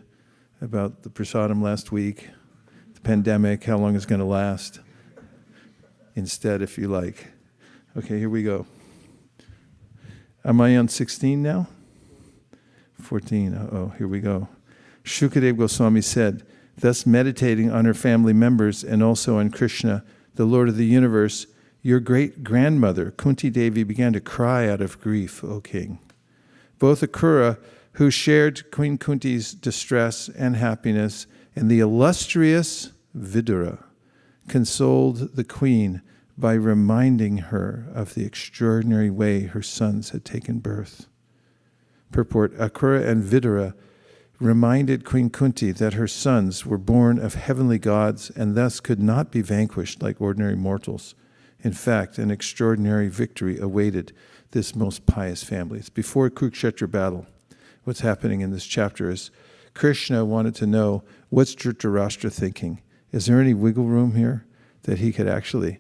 about the prasadam last week, the pandemic, how long it's going to last, instead, if you like. Okay, here we go. Am I on 16 now? 14. Uh-oh, here we go. Shukadeva Goswami said, thus meditating on her family members and also on Krishna, the Lord of the universe, your great-grandmother, Kunti Devi, began to cry out of grief, O king. Both Akrura, who shared Queen Kunti's distress and happiness, and the illustrious Vidura consoled the queen by reminding her of the extraordinary way her sons had taken birth. Purport: Akrura and Vidura reminded Queen Kunti that her sons were born of heavenly gods and thus could not be vanquished like ordinary mortals. In fact, an extraordinary victory awaited this most pious family. It's before Kurukshetra battle. What's happening in this chapter is Krishna wanted to know, what's Dhritarashtra thinking? Is there any wiggle room here that he could actually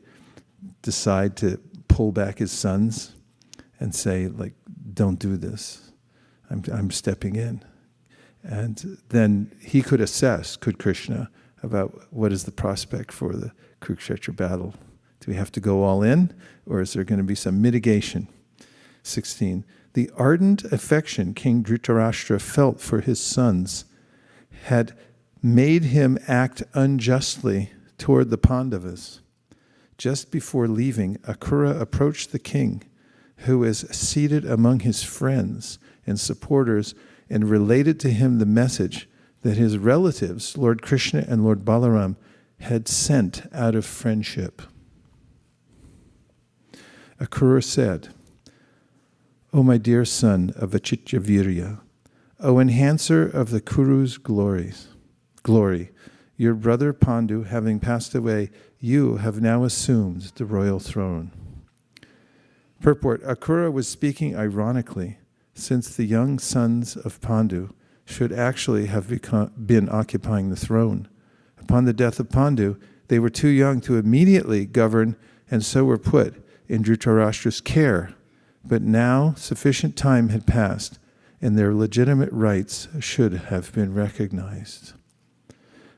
decide to pull back his sons and say, like, don't do this. I'm stepping in. And then he could assess, could Krishna, about what is the prospect for the Kurukshetra battle. Do we have to go all in, or is there going to be some mitigation? 16. The ardent affection King Dhritarashtra felt for his sons had made him act unjustly toward the Pandavas. Just before leaving, Akrura approached the king, who was seated among his friends and supporters, and related to him the message that his relatives, Lord Krishna and Lord Balaram, had sent out of friendship. Akrura said, "O my dear son of Achityavirya, O enhancer of the Kuru's glory, your brother Pandu having passed away, you have now assumed the royal throne." Purport: Akrura was speaking ironically, since the young sons of Pandu should actually have been occupying the throne. Upon the death of Pandu, they were too young to immediately govern, and so were put in Dhritarashtra's care. But now sufficient time had passed, and their legitimate rights should have been recognized.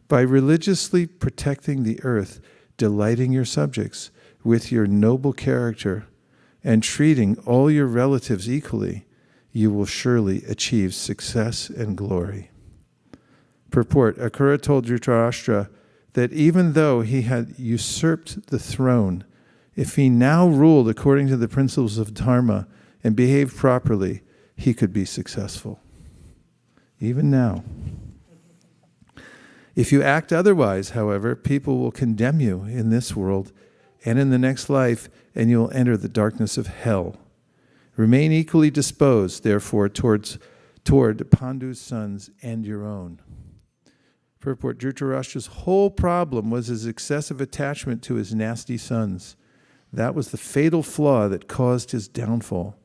By religiously protecting the earth, delighting your subjects with your noble character, and treating all your relatives equally, you will surely achieve success and glory. Purport: Akrura told Dhritarashtra that even though he had usurped the throne, if he now ruled according to the principles of dharma and behaved properly, he could be successful. Even now. If you act otherwise, however, people will condemn you in this world and in the next life, and you will enter the darkness of hell. Remain equally disposed, therefore, toward Pandu's sons and your own. Purport: Dhritarashtra's whole problem was his excessive attachment to his nasty sons. That was the fatal flaw that caused his downfall.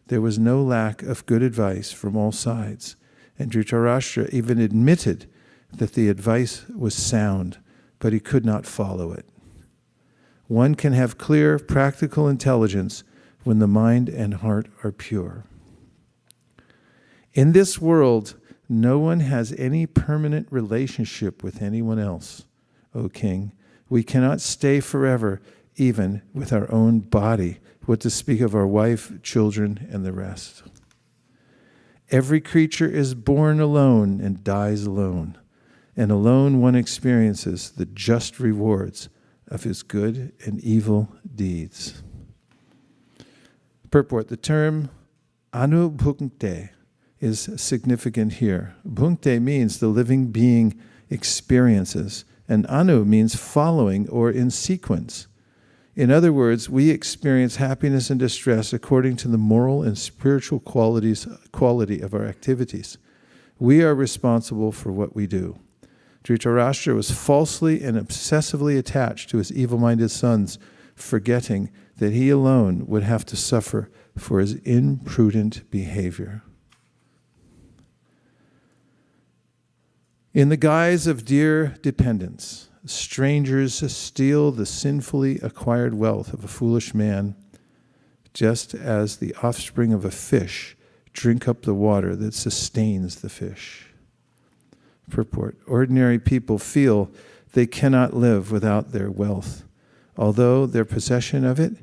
There was no lack of good advice from all sides, and Dhritarashtra even admitted that the advice was sound, but he could not follow it. One can have clear, practical intelligence when the mind and heart are pure. In this world, no one has any permanent relationship with anyone else, O king. We cannot stay forever, even with our own body, what to speak of our wife, children, and the rest. Every creature is born alone and dies alone, and alone one experiences the just rewards of his good and evil deeds. Purport: the term anubhukte is significant here. Bhunkte means the living being experiences, and anu means following or in sequence. In other words, we experience happiness and distress according to the moral and spiritual quality of our activities. We are responsible for what we do. Dhritarashtra was falsely and obsessively attached to his evil-minded sons, forgetting that he alone would have to suffer for his imprudent behavior. In the guise of dear dependence, strangers steal the sinfully acquired wealth of a foolish man, just as the offspring of a fish drink up the water that sustains the fish. Purport: ordinary people feel they cannot live without their wealth, although their possession of it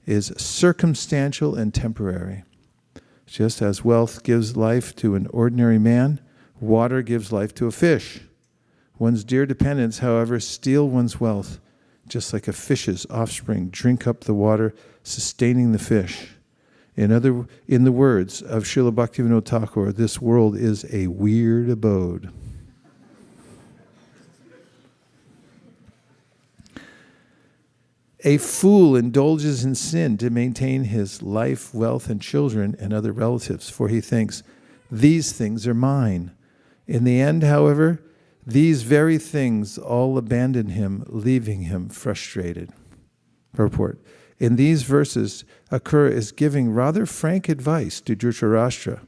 is circumstantial and temporary. Just as wealth gives life to an ordinary man, water gives life to a fish. One's dear dependents, however, steal one's wealth, just like a fish's offspring drink up the water, sustaining the fish. In the words of Srila Bhaktivinoda Thakur, this world is a weird abode. A fool indulges in sin to maintain his life, wealth, and children and other relatives, for he thinks, these things are mine. In the end, however, these very things all abandon him, leaving him frustrated. Purport. In these verses, Kṛṣṇa is giving rather frank advice to Dhritarashtra.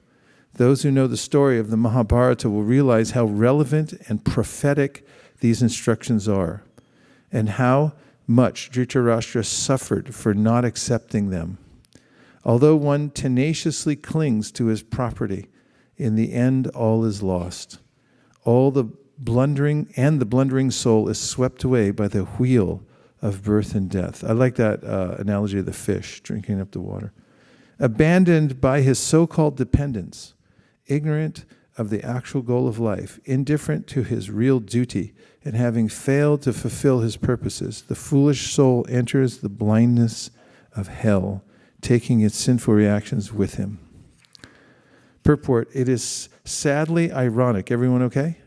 Those who know the story of the Mahabharata will realize how relevant and prophetic these instructions are, and how much Dhritarashtra suffered for not accepting them. Although one tenaciously clings to his property, in the end all is lost. All the blundering soul is swept away by the wheel of birth and death. I like that analogy of the fish drinking up the water. Abandoned by his so-called dependents, ignorant of the actual goal of life, indifferent to his real duty, and having failed to fulfill his purposes, the foolish soul enters the blindness of hell, taking its sinful reactions with him. Purport, it is sadly ironic. Everyone okay?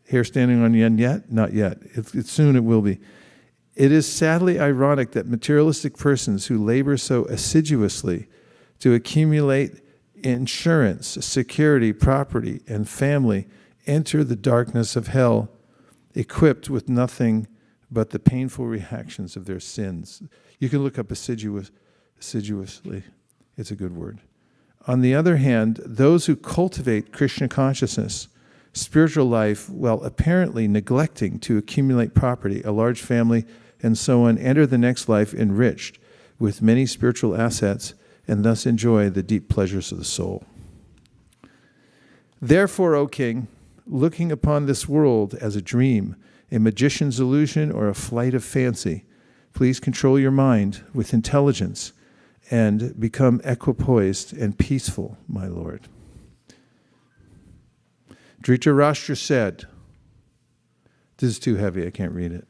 Hair standing on end yet? Not yet. Soon it will be. It is sadly ironic that materialistic persons who labor so assiduously to accumulate insurance, security, property, and family enter the darkness of hell equipped with nothing but the painful reactions of their sins. You can look up assiduously. It's a good word. On the other hand, those who cultivate Krishna consciousness, spiritual life, while apparently neglecting to accumulate property, a large family, and so on, enter the next life enriched with many spiritual assets and thus enjoy the deep pleasures of the soul. Therefore, O king, looking upon this world as a dream, a magician's illusion, or a flight of fancy, please control your mind with intelligence and become equipoised and peaceful, my Lord. Dhritarashtra said, this is too heavy, I can't read it.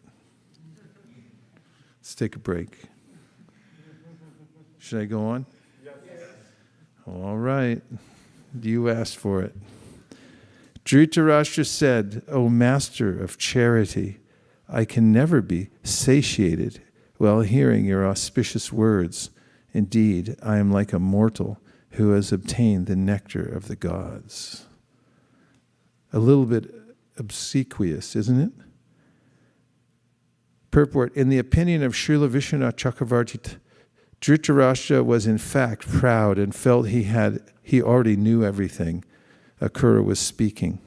Let's take a break. Should I go on? Yes. All right. You asked for it. Dhritarashtra said, O master of charity, I can never be satiated while hearing your auspicious words. Indeed, I am like a mortal who has obtained the nectar of the gods. A little bit obsequious, isn't it? Purport, in the opinion of Srila Vishwanath Chakravarti, Dhritarashtra was in fact proud and felt he already knew everything Kṛṣṇa was speaking.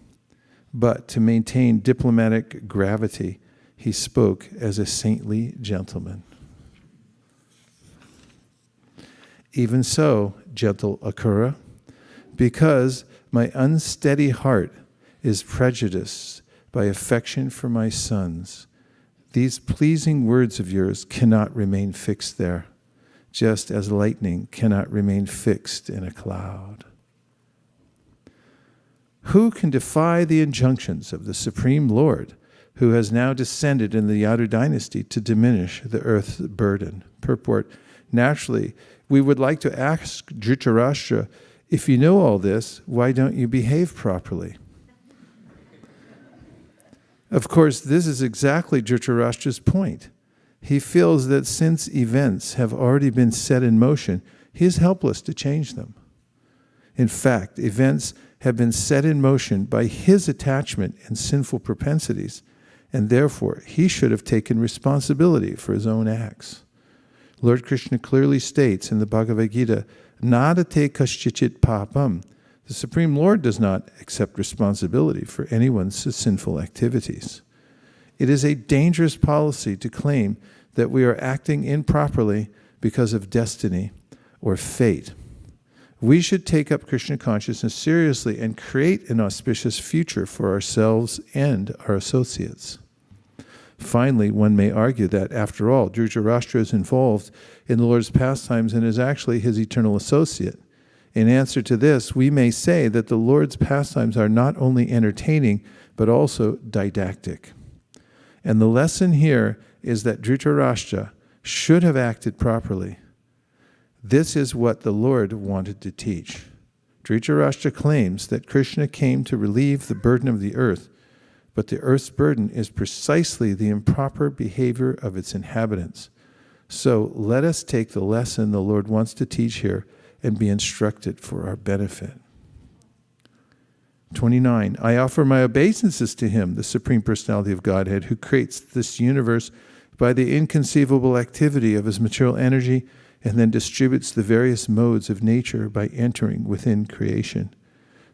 But to maintain diplomatic gravity, he spoke as a saintly gentleman. Even so, gentle Kṛṣṇa, because my unsteady heart is prejudiced by affection for my sons, these pleasing words of yours cannot remain fixed there, just as lightning cannot remain fixed in a cloud. Who can defy the injunctions of the Supreme Lord, who has now descended in the Yadu dynasty to diminish the earth's burden? Purport, naturally, we would like to ask Dhritarashtra, if you know all this, why don't you behave properly? Of course, this is exactly Dhritarashtra's point. He feels that since events have already been set in motion, he is helpless to change them. In fact, events have been set in motion by his attachment and sinful propensities, and therefore he should have taken responsibility for his own acts. Lord Krishna clearly states in the Bhagavad Gita, Nadate kaśķiśit papam. The Supreme Lord does not accept responsibility for anyone's sinful activities. It is a dangerous policy to claim that we are acting improperly because of destiny or fate. We should take up Krishna consciousness seriously and create an auspicious future for ourselves and our associates. Finally, one may argue that, after all, Dhritarashtra is involved in the Lord's pastimes and is actually his eternal associate. In answer to this, we may say that the Lord's pastimes are not only entertaining, but also didactic. And the lesson here is that Dhritarashtra should have acted properly. This is what the Lord wanted to teach. Dhritarashtra claims that Krishna came to relieve the burden of the earth, but the earth's burden is precisely the improper behavior of its inhabitants. So let us take the lesson the Lord wants to teach here and be instructed for our benefit. 29. I offer my obeisances to Him, the Supreme Personality of Godhead, who creates this universe by the inconceivable activity of His material energy and then distributes the various modes of nature by entering within creation.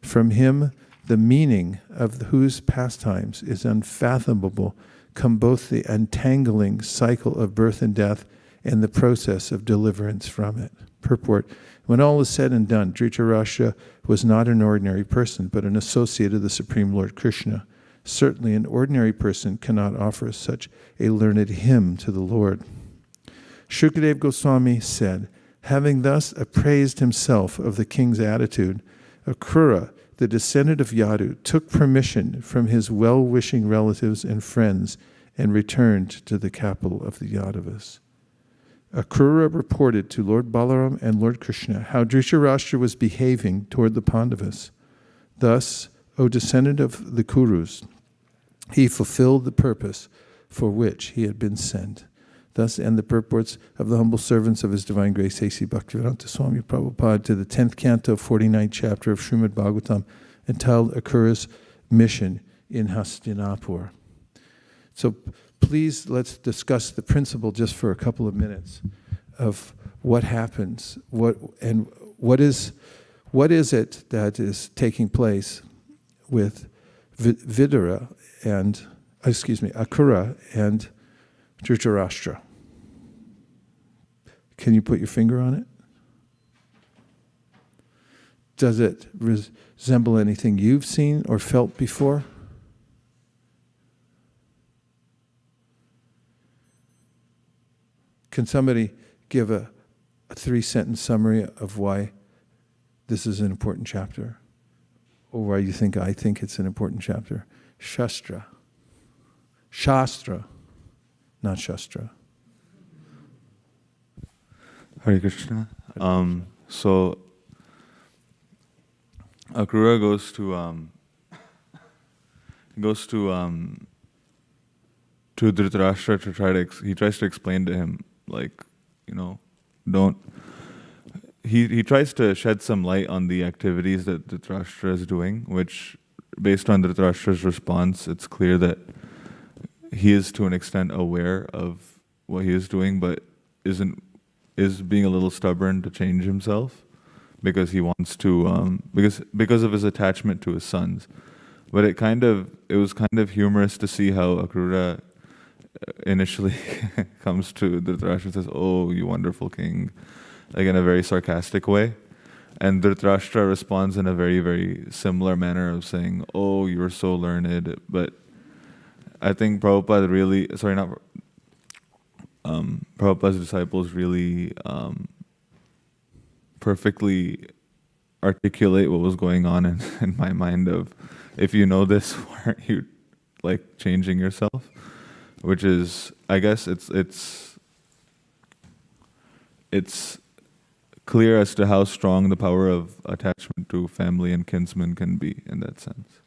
From Him, the meaning of whose pastimes is unfathomable, come both the untangling cycle of birth and death and the process of deliverance from it. Purport. When all is said and done, Dhritarashtra was not an ordinary person, but an associate of the Supreme Lord Krishna. Certainly an ordinary person cannot offer such a learned hymn to the Lord. Shukadeva Goswami said, having thus appraised himself of the king's attitude, Akrura, the descendant of Yadu, took permission from his well-wishing relatives and friends and returned to the capital of the Yadavas. Akrura reported to Lord Balaram and Lord Krishna how Dhritarashtra was behaving toward the Pandavas. Thus, O descendant of the Kurus, he fulfilled the purpose for which he had been sent. Thus end the purports of the humble servants of His Divine Grace A.C. Bhaktivedanta Swami Prabhupada to the 10th canto, 49th chapter of Srimad Bhagavatam, entitled Akrura's Mission in Hastinapur. So please, let's discuss the principle just for a couple of minutes of what happens, what is it that is taking place with Akrura and Dhritarashtra. Can you put your finger on it? Does it resemble anything you've seen or felt before? Can somebody give a 3-sentence summary of why this is an important chapter? Or why you think I think it's an important chapter? Shastra. Not Shastra. Hare Krishna. So Akrura goes to Dhritarashtra to he tries to explain to him, like, he tries to shed some light on the activities that Dhritarashtra is doing, which, based on Dhritarashtra's response, it's clear that he is to an extent aware of what he is doing, but is being a little stubborn to change himself because he wants to because of his attachment to his sons. But it was kind of humorous to see how Akrura initially comes to Dhritarashtra and says, "Oh, you wonderful king," like in a very sarcastic way. And Dhritarashtra responds in a very, very similar manner of saying, "Oh, you're so learned." But I think Prabhupada's disciples really perfectly articulate what was going on in my mind of, if you know this, why aren't you like changing yourself? Which is, I guess it's clear as to how strong the power of attachment to family and kinsmen can be in that sense.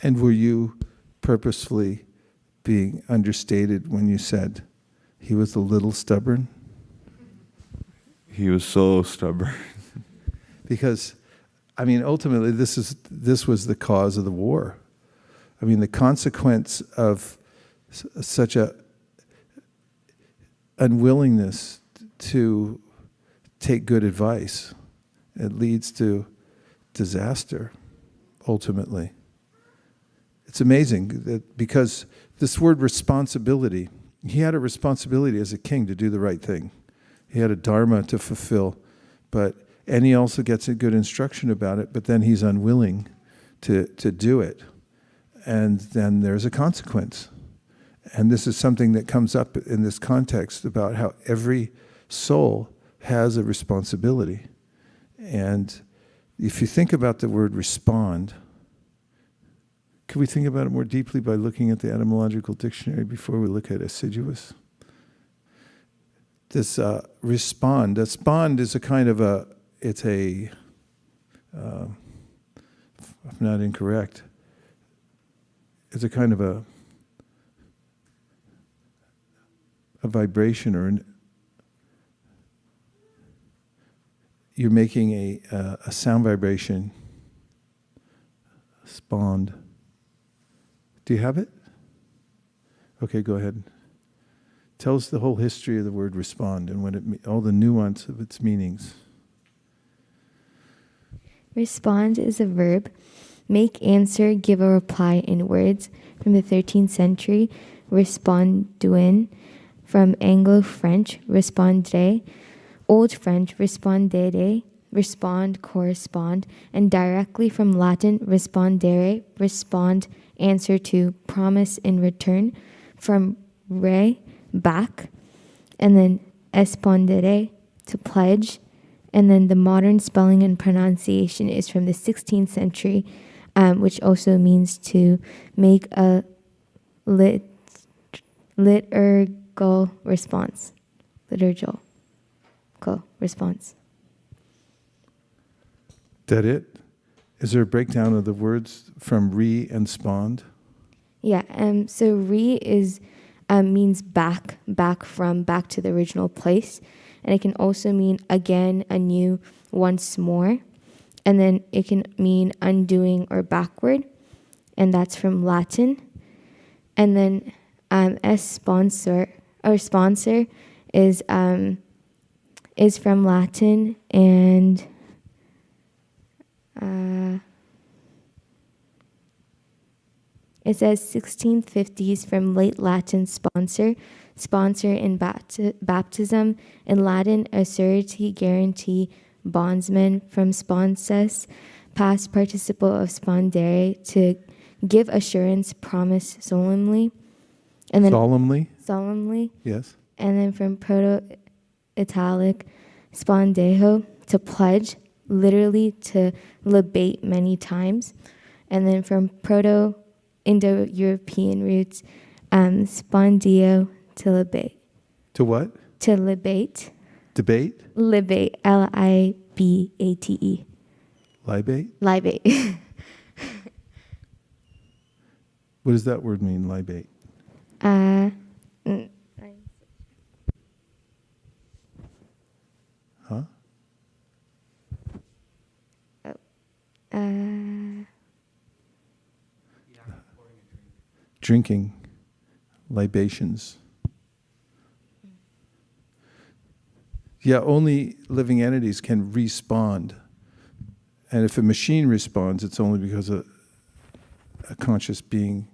And were you purposefully being understated when you said he was a little stubborn? He was so stubborn. Because, I mean, ultimately, this was the cause of the war. I mean, the consequence of such a unwillingness to take good advice, it leads to disaster, ultimately. It's amazing that because this word responsibility, he had a responsibility as a king to do the right thing. He had a dharma to fulfill, and he also gets a good instruction about it, but then he's unwilling to do it. And then there's a consequence. And this is something that comes up in this context about how every soul has a responsibility. And if you think about the word respond, could we think about it more deeply by looking at the etymological dictionary before we look at assiduous? This respond is a kind of if I'm not incorrect, it's a kind of a vibration, or you're making a sound vibration. Respond. Do you have it? Okay, go ahead. Tell us the whole history of the word respond and what all the nuance of its meanings. Respond is a verb. Make answer, give a reply in words. From the 13th century, responduin. From Anglo-French, respondre. Old French, rispondere. Respond, correspond. And directly from Latin, respondere. Respond, answer to, promise in return. From re, back. And then espondere, to pledge. And then the modern spelling and pronunciation is from the 16th century, which also means to make a liturgical response. Liturgical response. That it? Is there a breakdown of the words from re and spond? Yeah, so re is means back to the original place. And it can also mean again, anew, once more. And then it can mean undoing or backward. And that's from Latin. And then sponsor is from Latin, and it says 1650s from late Latin sponsor in baptism, in Latin a surety, guarantee, bondsman, from sponsus, past participle of spondere, to give assurance, promise solemnly. And then solemnly. Yes. And then from Proto-Italic, spondejo, to pledge, literally to libate many times. And then from Proto-Indo-European roots, spondio, to libate. To what? To libate. Debate? Libate, L-I-B-A-T-E. Libate? Libate. What does that word mean, libate? Huh? Drinking, libations. Yeah, only living entities can respond. And if a machine responds, it's only because a conscious being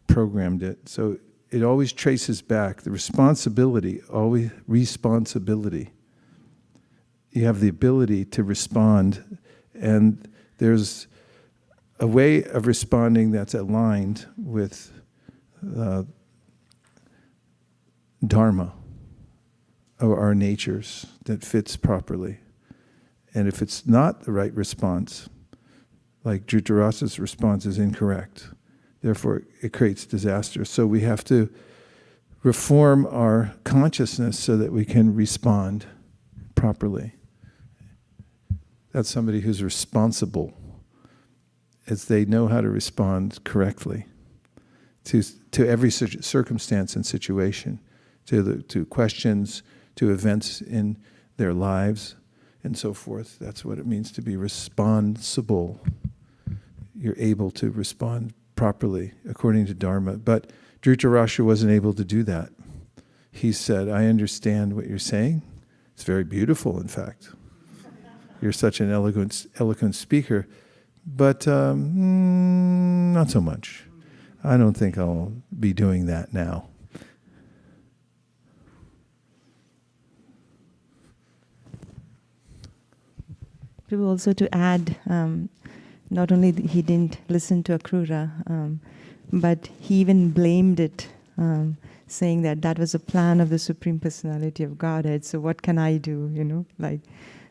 programmed it. So it always traces back. The responsibility, always responsibility. You have the ability to respond, and there's a way of responding that's aligned with Dharma, or our natures, that fits properly. And if it's not the right response, like Dhritarashtra's response is incorrect, therefore it creates disaster. So we have to reform our consciousness so that we can respond properly. That's somebody who's responsible, as they know how to respond correctly to every circumstance and situation, to questions, to events in their lives, and so forth. That's what it means to be responsible. You're able to respond properly according to Dharma. But Dhritarashtra wasn't able to do that. He said, I understand what you're saying. It's very beautiful, in fact. You're such an eloquent speaker, but not so much. I don't think I'll be doing that now. Also to add, not only he didn't listen to Akrura, but he even blamed it, saying that was a plan of the Supreme Personality of Godhead, so what can I do,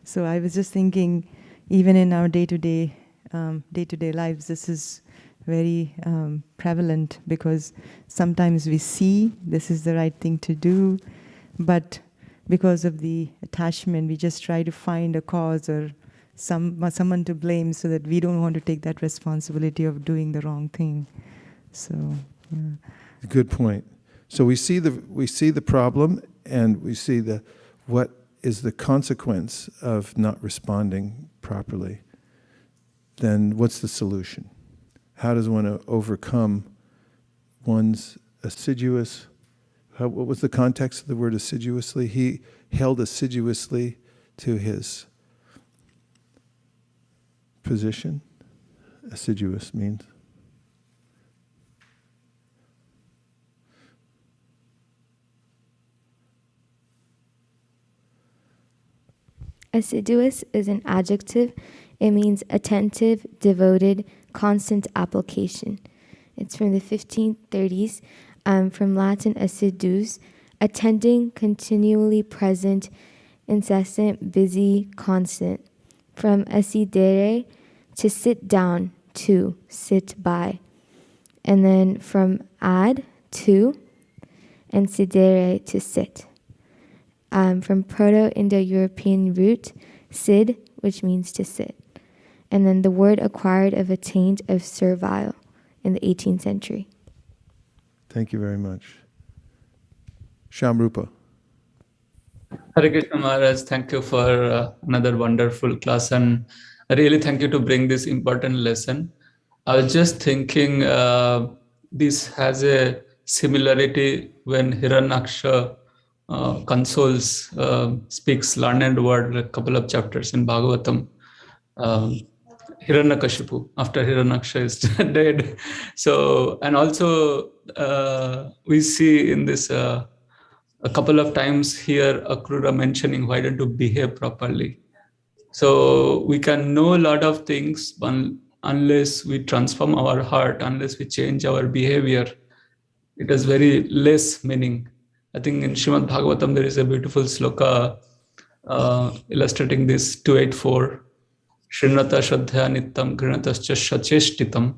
So I was just thinking, even in our day-to-day lives, this is very prevalent, because sometimes we see this is the right thing to do, but because of the attachment, we just try to find a cause or someone to blame, so that we don't want to take that responsibility of doing the wrong thing. So, yeah. Good point. So we see the problem, and we see what is the consequence of not responding properly. Then what's the solution? How does one overcome one's assiduous? What was the context of the word assiduously? He held assiduously to his position. Assiduous means? Assiduous is an adjective. It means attentive, devoted, constant application. It's from the 1530s, from Latin assidus, attending, continually present, incessant, busy, constant. From assidere, to sit down, to sit by. And then from ad, to, and sidere, to sit. From Proto-Indo-European root, sid, which means to sit. And then the word acquired of a taint of servile in the 18th century. Thank you very much. Shamrupa. Hare Krishna Maharaj, thank you for another wonderful class, and I really thank you to bring this important lesson. I was just thinking this has a similarity when Hiranyaksha consoles, speaks learned word, a couple of chapters in Bhāgavatam. Hiranyakashipu, after Hiranyaksha is dead. So, and also we see in this a couple of times here Akrura mentioning, why don't you behave properly? So we can know a lot of things, but unless we transform our heart, unless we change our behavior, it has very less meaning. I think in Srimad Bhagavatam there is a beautiful sloka illustrating this, 284. Shrinata Shraddhaya Nittam Grinatascha Sacheshtitam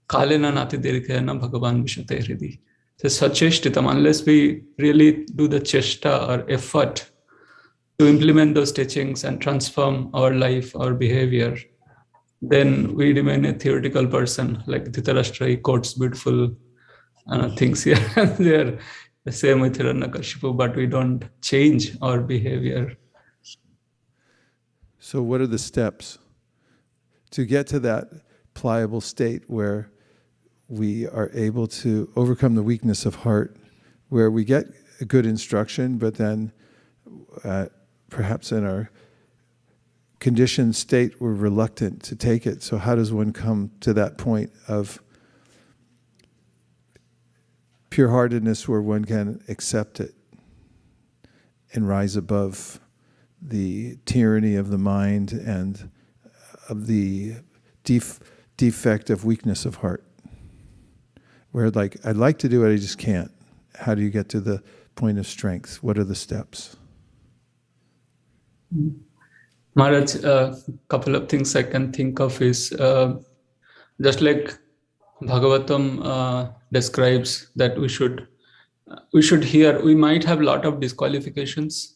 Kalena Nati Dirghena Bhagavan Vishate Hridi. So Sacheshtitam, unless we really do the chesta or effort to implement those teachings and transform our life, our behavior, then we remain a theoretical person. Like Dhritarashtra, he quotes beautiful things here and there. The same with Hiranyakashipu, but we don't change our behavior. So what are the steps to get to that pliable state where we are able to overcome the weakness of heart, where we get a good instruction, but then perhaps in our conditioned state we're reluctant to take it? So how does one come to that point of pure-heartedness where one can accept it and rise above the tyranny of the mind and of the defect of weakness of heart? Where I'd like to do it, I just can't. How do you get to the point of strength? What are the steps? Maharaj, a couple of things I can think of is just like Bhagavatam describes that we should hear. We might have a lot of disqualifications.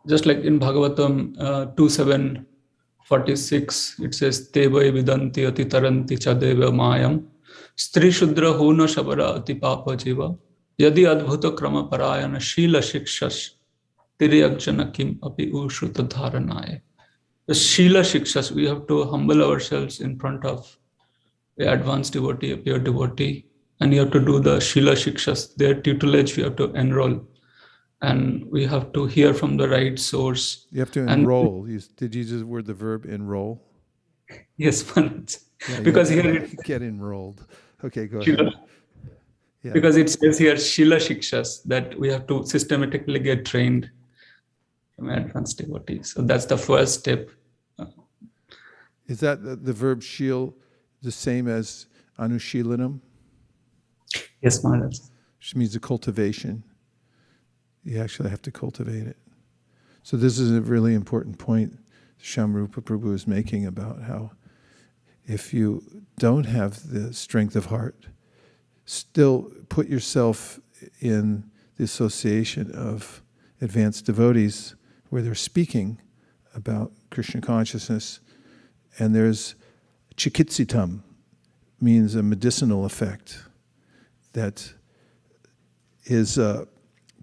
Just like in Bhagavatam 2.7.46, it says, Te vai vidanti ati taranti cha deva mayam, stri shudra huna shabara ati papa jiva, yadi adbhuta krama parayana shila shikshas, tiriyakjana kim api ushruta dharanaya. The shila shikshas, we have to humble ourselves in front of an advanced devotee, a pure devotee, and you have to do the shila shikshas, their tutelage we have to enroll. And we have to hear from the right source. You have to enroll. Did you use the word, the verb enroll? Yes, Maharaj. Yeah, because here get enrolled. Okay, go ahead. Yeah. Because it says here Shila Shikshas, that we have to systematically get trained from advanced devotees. So that's the first step. Is that the verb shil the same as anushilanam? Yes, Maharaj. Which means the cultivation. You actually have to cultivate it. So this is a really important point Shamrupa Prabhu is making about how if you don't have the strength of heart, still put yourself in the association of advanced devotees where they're speaking about Krishna consciousness, and there's chikitsitam, means a medicinal effect that is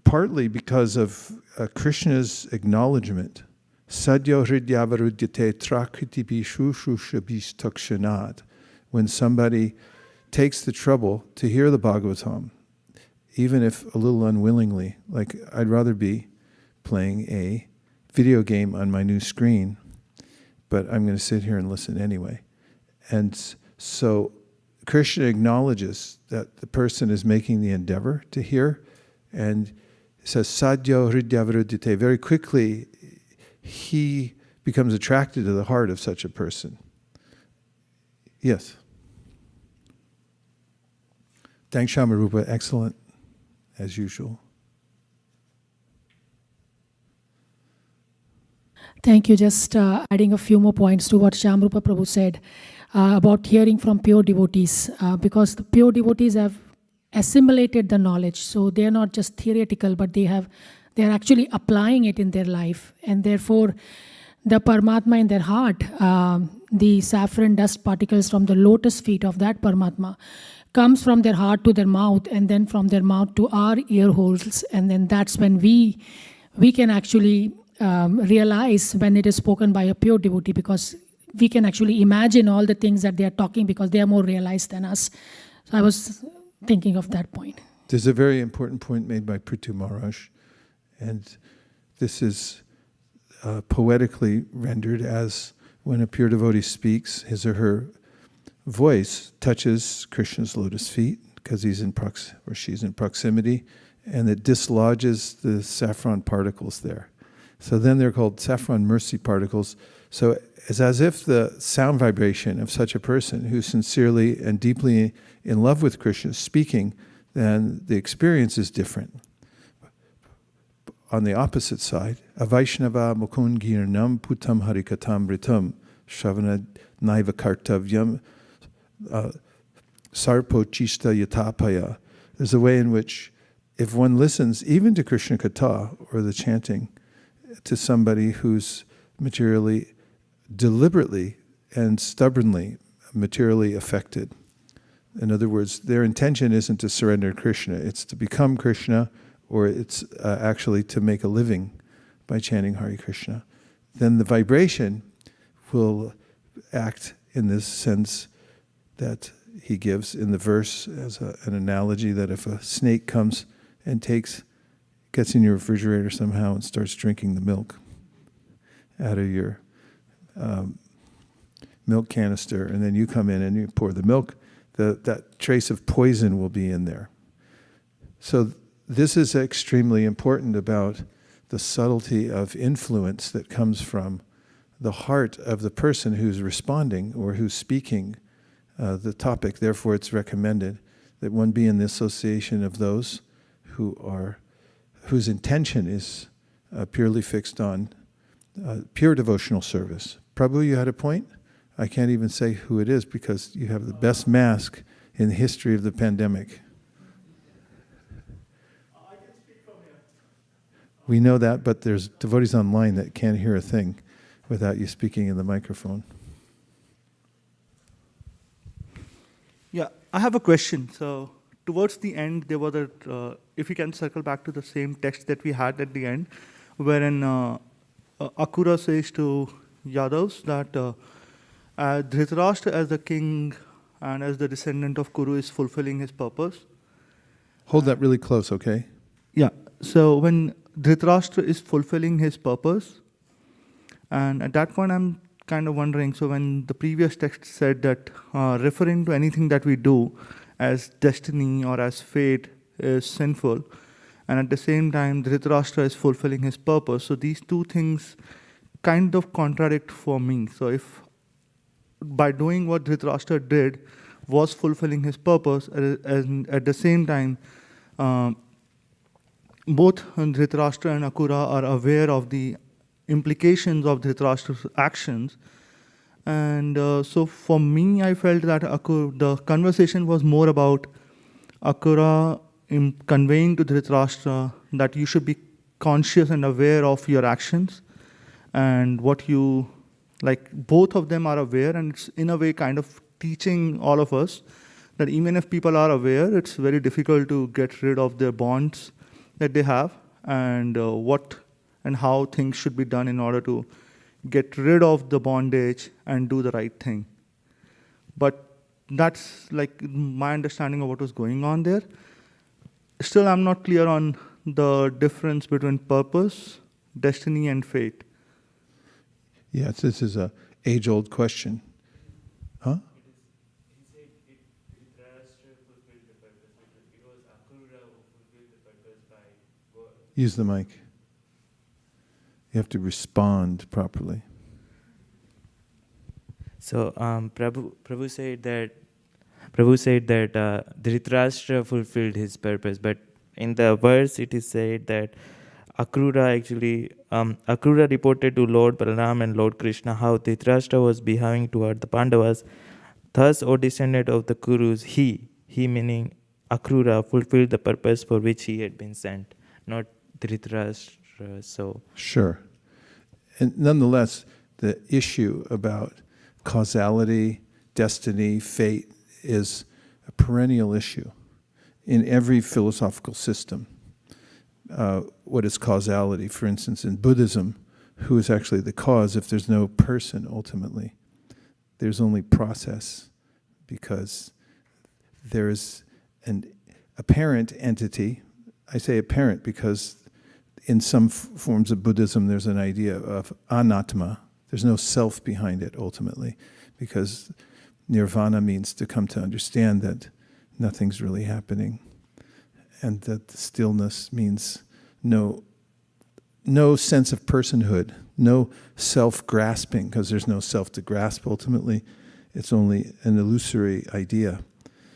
partly because of Krishna's acknowledgement. Sadyo hridyavarudyate trakritipi shushushabis takshanat. When somebody takes the trouble to hear the Bhagavatam, even if a little unwillingly, like I'd rather be playing a video game on my new screen, but I'm going to sit here and listen anyway. And so Krishna acknowledges that the person is making the endeavor to hear, and says, Sadyo hridyavarudyate. Very quickly, he becomes attracted to the heart of such a person. Yes. Thanks, Shamarupa. Excellent, as usual. Thank you. Just adding a few more points to what Shamrupa Prabhu said about hearing from pure devotees, because the pure devotees have assimilated the knowledge. So they are not just theoretical, but they are actually applying it in their life. And therefore, the Paramatma in their heart, the saffron dust particles from the lotus feet of that Paramatma, comes from their heart to their mouth, and then from their mouth to our ear holes. And then that's when we can actually realize when it is spoken by a pure devotee, because we can actually imagine all the things that they are talking because they are more realized than us. So I was thinking of that point. There's a very important point made by Prithu Maharaj, and this is poetically rendered as when a pure devotee speaks, his or her voice touches Krishna's lotus feet because he's in or she's in proximity, and it dislodges the saffron particles there. So then they're called saffron mercy particles. So it's as if the sound vibration of such a person who's sincerely and deeply in love with Krishna is speaking, then the experience is different. On the opposite side, Avaishnava mukund girnam putam harikatam ritam shavana naiva kartavyam sarpo chista yatapaya. There's a way in which if one listens even to Krishna Katha or the chanting to somebody who's materially, deliberately and stubbornly materially affected. In other words, their intention isn't to surrender to Krishna, it's to become Krishna, or it's actually to make a living by chanting Hare Krishna. Then the vibration will act in this sense that he gives in the verse as an analogy, that if a snake comes and gets in your refrigerator somehow and starts drinking the milk out of your milk canister, and then you come in and you pour the milk, that trace of poison will be in there. So this is extremely important about the subtlety of influence that comes from the heart of the person who's responding or who's speaking the topic. Therefore, it's recommended that one be in the association of those whose intention is purely fixed on pure devotional service. Prabhu, you had a point? I can't even say who it is because you have the best mask in the history of the pandemic. I can speak from here. We know that, but there's devotees online that can't hear a thing without you speaking in the microphone. Yeah, I have a question. So towards the end, there was if you can circle back to the same text that we had at the end, wherein Akura says to Yadavs that Dhritarashtra as the king and as the descendant of Kuru is fulfilling his purpose. Hold that really close, okay? Yeah, so when Dhritarashtra is fulfilling his purpose, and at that point I'm kind of wondering, so when the previous text said that referring to anything that we do as destiny or as fate is sinful, and at the same time Dhritarashtra is fulfilling his purpose, so these two things kind of contradict for me. So if by doing what Dhritarashtra did was fulfilling his purpose, and at the same time both Dhritarashtra and Akura are aware of the implications of Dhritarashtra's actions, and so for me I felt that the conversation was more about Akura conveying to Dhritarashtra that you should be conscious and aware of your actions and what you, like both of them are aware, and it's in a way kind of teaching all of us that even if people are aware, it's very difficult to get rid of their bonds that they have, and what and how things should be done in order to get rid of the bondage and do the right thing. But that's like my understanding of what was going on there. Still, I'm not clear on the difference between purpose, destiny, and fate. Yes, this is an age-old question. Huh? Use the mic. You have to respond properly. So Prabhu said that Dhritarashtra fulfilled his purpose, but in the verse it is said that Akrura reported to Lord Balaram and Lord Krishna how Dhritarashtra was behaving toward the Pandavas. Thus, O descendant of the Kurus, he meaning Akrura, fulfilled the purpose for which he had been sent, not Dhritarashtra. So sure. And nonetheless, the issue about causality, destiny, fate is a perennial issue in every philosophical system. What is causality? For instance, in Buddhism, who is actually the cause if there's no person ultimately? There's only process, because there's an apparent entity. I say apparent because in some forms of Buddhism there's an idea of anatma. There's no self behind it ultimately, because nirvana means to come to understand that nothing's really happening, and that the stillness means no sense of personhood, no self-grasping, because there's no self to grasp ultimately. It's only an illusory idea.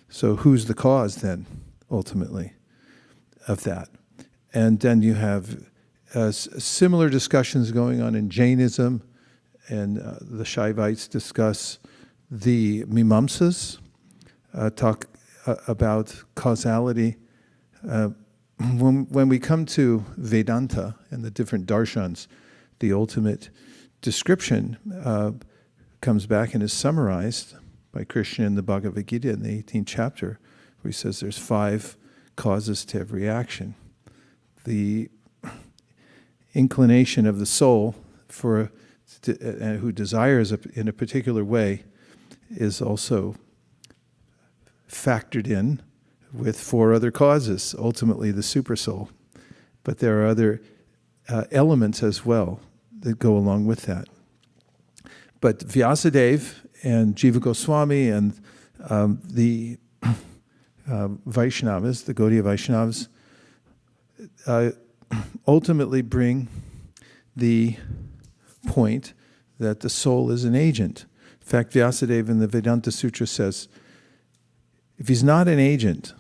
So who's the cause then, ultimately, of that? And then you have similar discussions going on in Jainism, and the Shaivites discuss the Mimamsas, talk about causality. When we come to Vedanta and the different darshans, the ultimate description comes back and is summarized by Krishna in the Bhagavad Gita in the 18th chapter, where he says there's 5 causes to every action. The inclination of the soul who desires in a particular way is also factored in with 4 other causes, ultimately the supersoul. But there are other elements as well that go along with that. But Vyasadeva and Jiva Goswami and the Vaishnavas, the Gaudiya Vaishnavas, ultimately bring the point that the soul is an agent. In fact, Vyasadeva in the Vedanta Sutra says, if he's not an agent,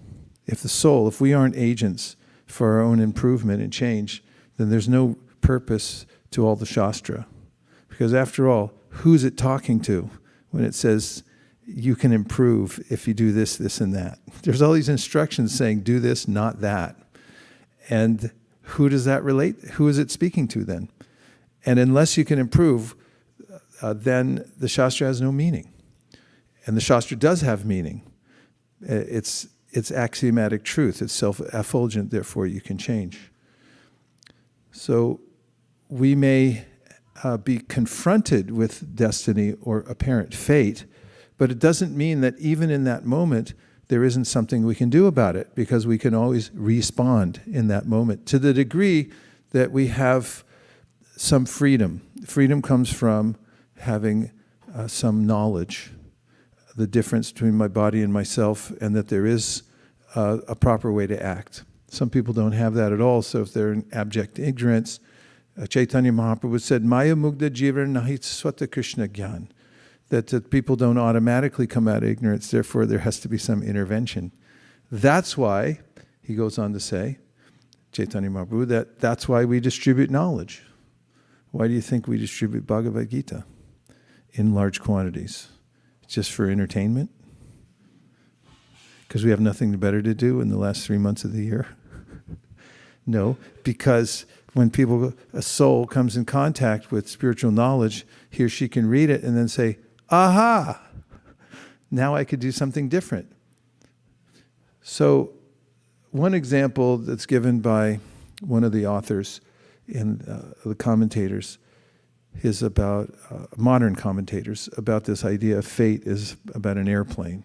if we aren't agents for our own improvement and change, then there's no purpose to all the Shastra. Because after all, who's it talking to when it says you can improve if you do this, this, and that? There's all these instructions saying do this, not that. And who does that relate? Who is it speaking to then? And unless you can improve, then the Shastra has no meaning. And the Shastra does have meaning. It's axiomatic truth. It's self-effulgent, therefore you can change. So we may be confronted with destiny or apparent fate, but it doesn't mean that even in that moment there isn't something we can do about it, because we can always respond in that moment to the degree that we have some freedom. Freedom comes from having some knowledge, the difference between my body and myself, and that there is a proper way to act. Some people don't have that at all, so if they're in abject ignorance, Chaitanya Mahaprabhu said, Maya Mugdha Jiva Nahit Swata Krishna Gyan, that people don't automatically come out of ignorance, therefore there has to be some intervention. That's why, he goes on to say, Chaitanya Mahaprabhu, that's why we distribute knowledge. Why do you think we distribute Bhagavad Gita in large quantities? Just for entertainment? Because we have nothing better to do in the last 3 months of the year? No, because when a soul comes in contact with spiritual knowledge, he or she can read it and then say, aha! now I could do something different. So one example that's given by one of the authors in the commentators is about modern commentators about this idea of fate is about an airplane.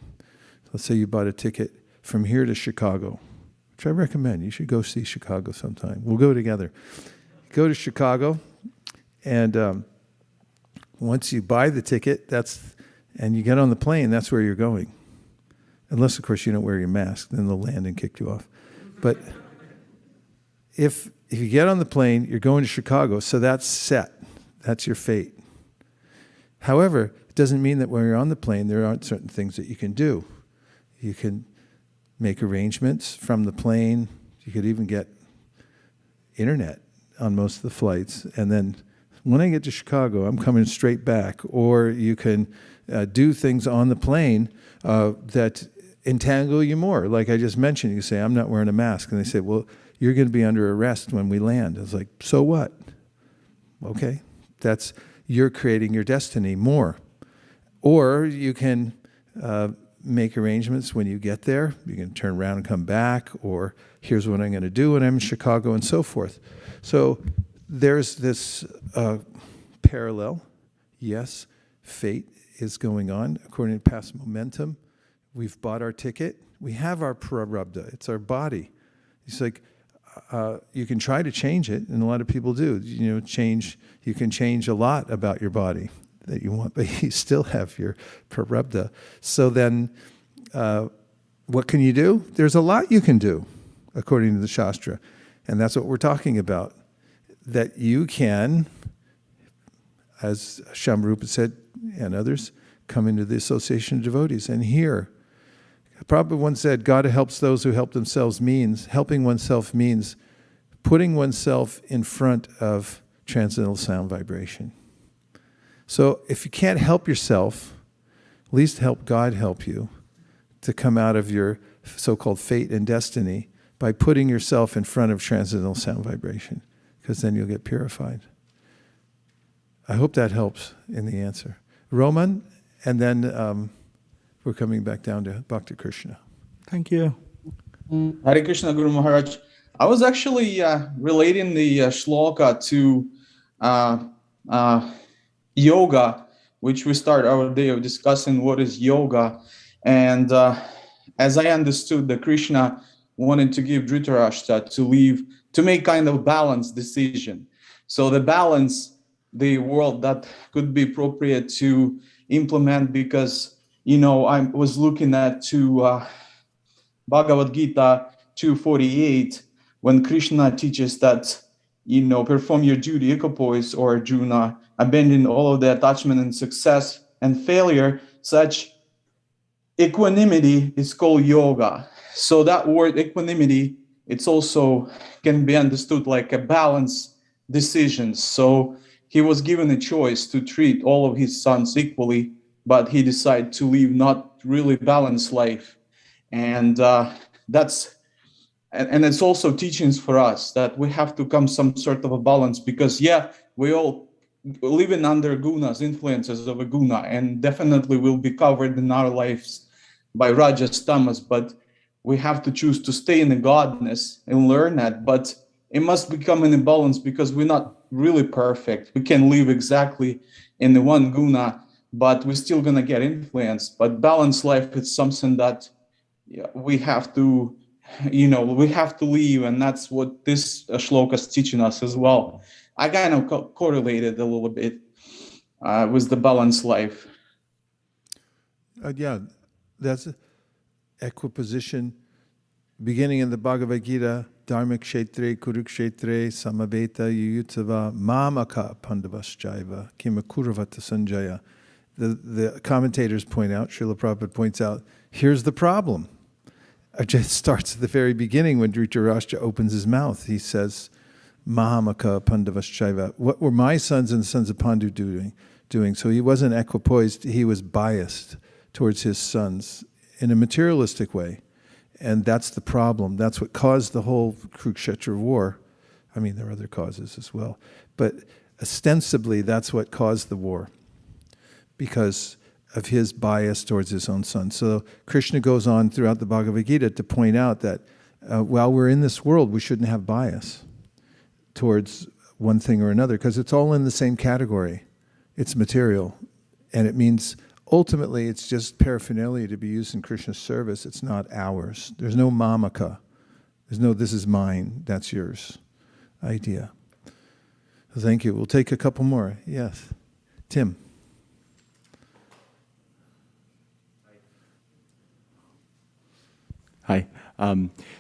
Let's say you bought a ticket from here to Chicago, which I recommend. You should go see Chicago sometime. We'll go together. Go to Chicago, and once you buy the ticket, and you get on the plane, that's where you're going. Unless, of course, you don't wear your mask, then they'll land and kick you off. But if you get on the plane, you're going to Chicago, so that's set. That's your fate. However, it doesn't mean that when you're on the plane, there aren't certain things that you can do. You can make arrangements from the plane. You could even get internet on most of the flights. And then when I get to Chicago, I'm coming straight back. Or you can do things on the plane that entangle you more. Like I just mentioned, you say, I'm not wearing a mask. And they say, well, you're going to be under arrest when we land. I was like, so what? Okay. You're creating your destiny more. Or you can make arrangements when you get there. You can turn around and come back, or here's what I'm going to do when I'm in Chicago, and so forth. So there's this parallel. Yes, fate is going on according to past momentum. We've bought our ticket. We have our prarabdha. It's our body. It's like, you can try to change it, and a lot of people do. You can change a lot about your body that you want, but you still have your prarabdha. So then, what can you do? There's a lot you can do, according to the Shastra. And that's what we're talking about. That you can, as Shamrupa said, and others, come into the association of devotees and hear. Prabhupada once said, God helps those who help themselves helping oneself means putting oneself in front of transcendental sound vibration. So if you can't help yourself, at least help God help you to come out of your so-called fate and destiny by putting yourself in front of transcendental sound vibration, because then you'll get purified. I hope that helps in the answer. Roman, and then we're coming back down to Bhakti Krishna. Thank you. Hare Krishna, Guru Maharaj. I was actually relating the shloka to yoga, which we start our day of discussing what is yoga. And as I understood, that Krishna wanted to give Dhritarashtra to make kind of balanced decision. So the balance, the world that could be appropriate to implement, because, I was looking at Bhagavad Gita 2:48, when Krishna teaches that, perform your duty, equipoise, or Arjuna, abandon all of the attachment and success and failure. Such equanimity is called yoga. So that word equanimity, it's also can be understood like a balanced decision. So he was given a choice to treat all of his sons equally, but he decided to live not really balanced life. And and it's also teachings for us that we have to come some sort of a balance, because we all living under gunas, influences of a guna, and definitely will be covered in our lives by rajas, tamas, but we have to choose to stay in the godness and learn that. But it must become an imbalance, because we're not really perfect. We can live exactly in the one guna, but we're still going to get influenced. But balanced life is something that we have to, we have to live, and that's what this shloka is teaching us as well. I kind of correlated a little bit with the balanced life. That's equiposition. Beginning in the Bhagavad Gita, Dharma kshetre kurukshetre samaveta yuyutsava mamaka pandavaschaiva kimakuravata sanjaya. The commentators point out, Srila Prabhupada points out, here's the problem. It just starts at the very beginning when Dhritarashtra opens his mouth. He says, Mahamaka Pandavaschaiva. What were my sons and the sons of Pandu doing? So he wasn't equipoised, he was biased towards his sons in a materialistic way. And that's the problem. That's what caused the whole Kurukshetra war. I mean, there are other causes as well. But ostensibly, that's what caused the war. Because of his bias towards his own son. So Krishna goes on throughout the Bhagavad Gita to point out that while we're in this world, we shouldn't have bias towards one thing or another, because it's all in the same category. It's material. And it means ultimately it's just paraphernalia to be used in Krishna's service. It's not ours. There's no mamaka. There's no this is mine, that's yours idea. Thank you. We'll take a couple more. Yes. Tim. Hi.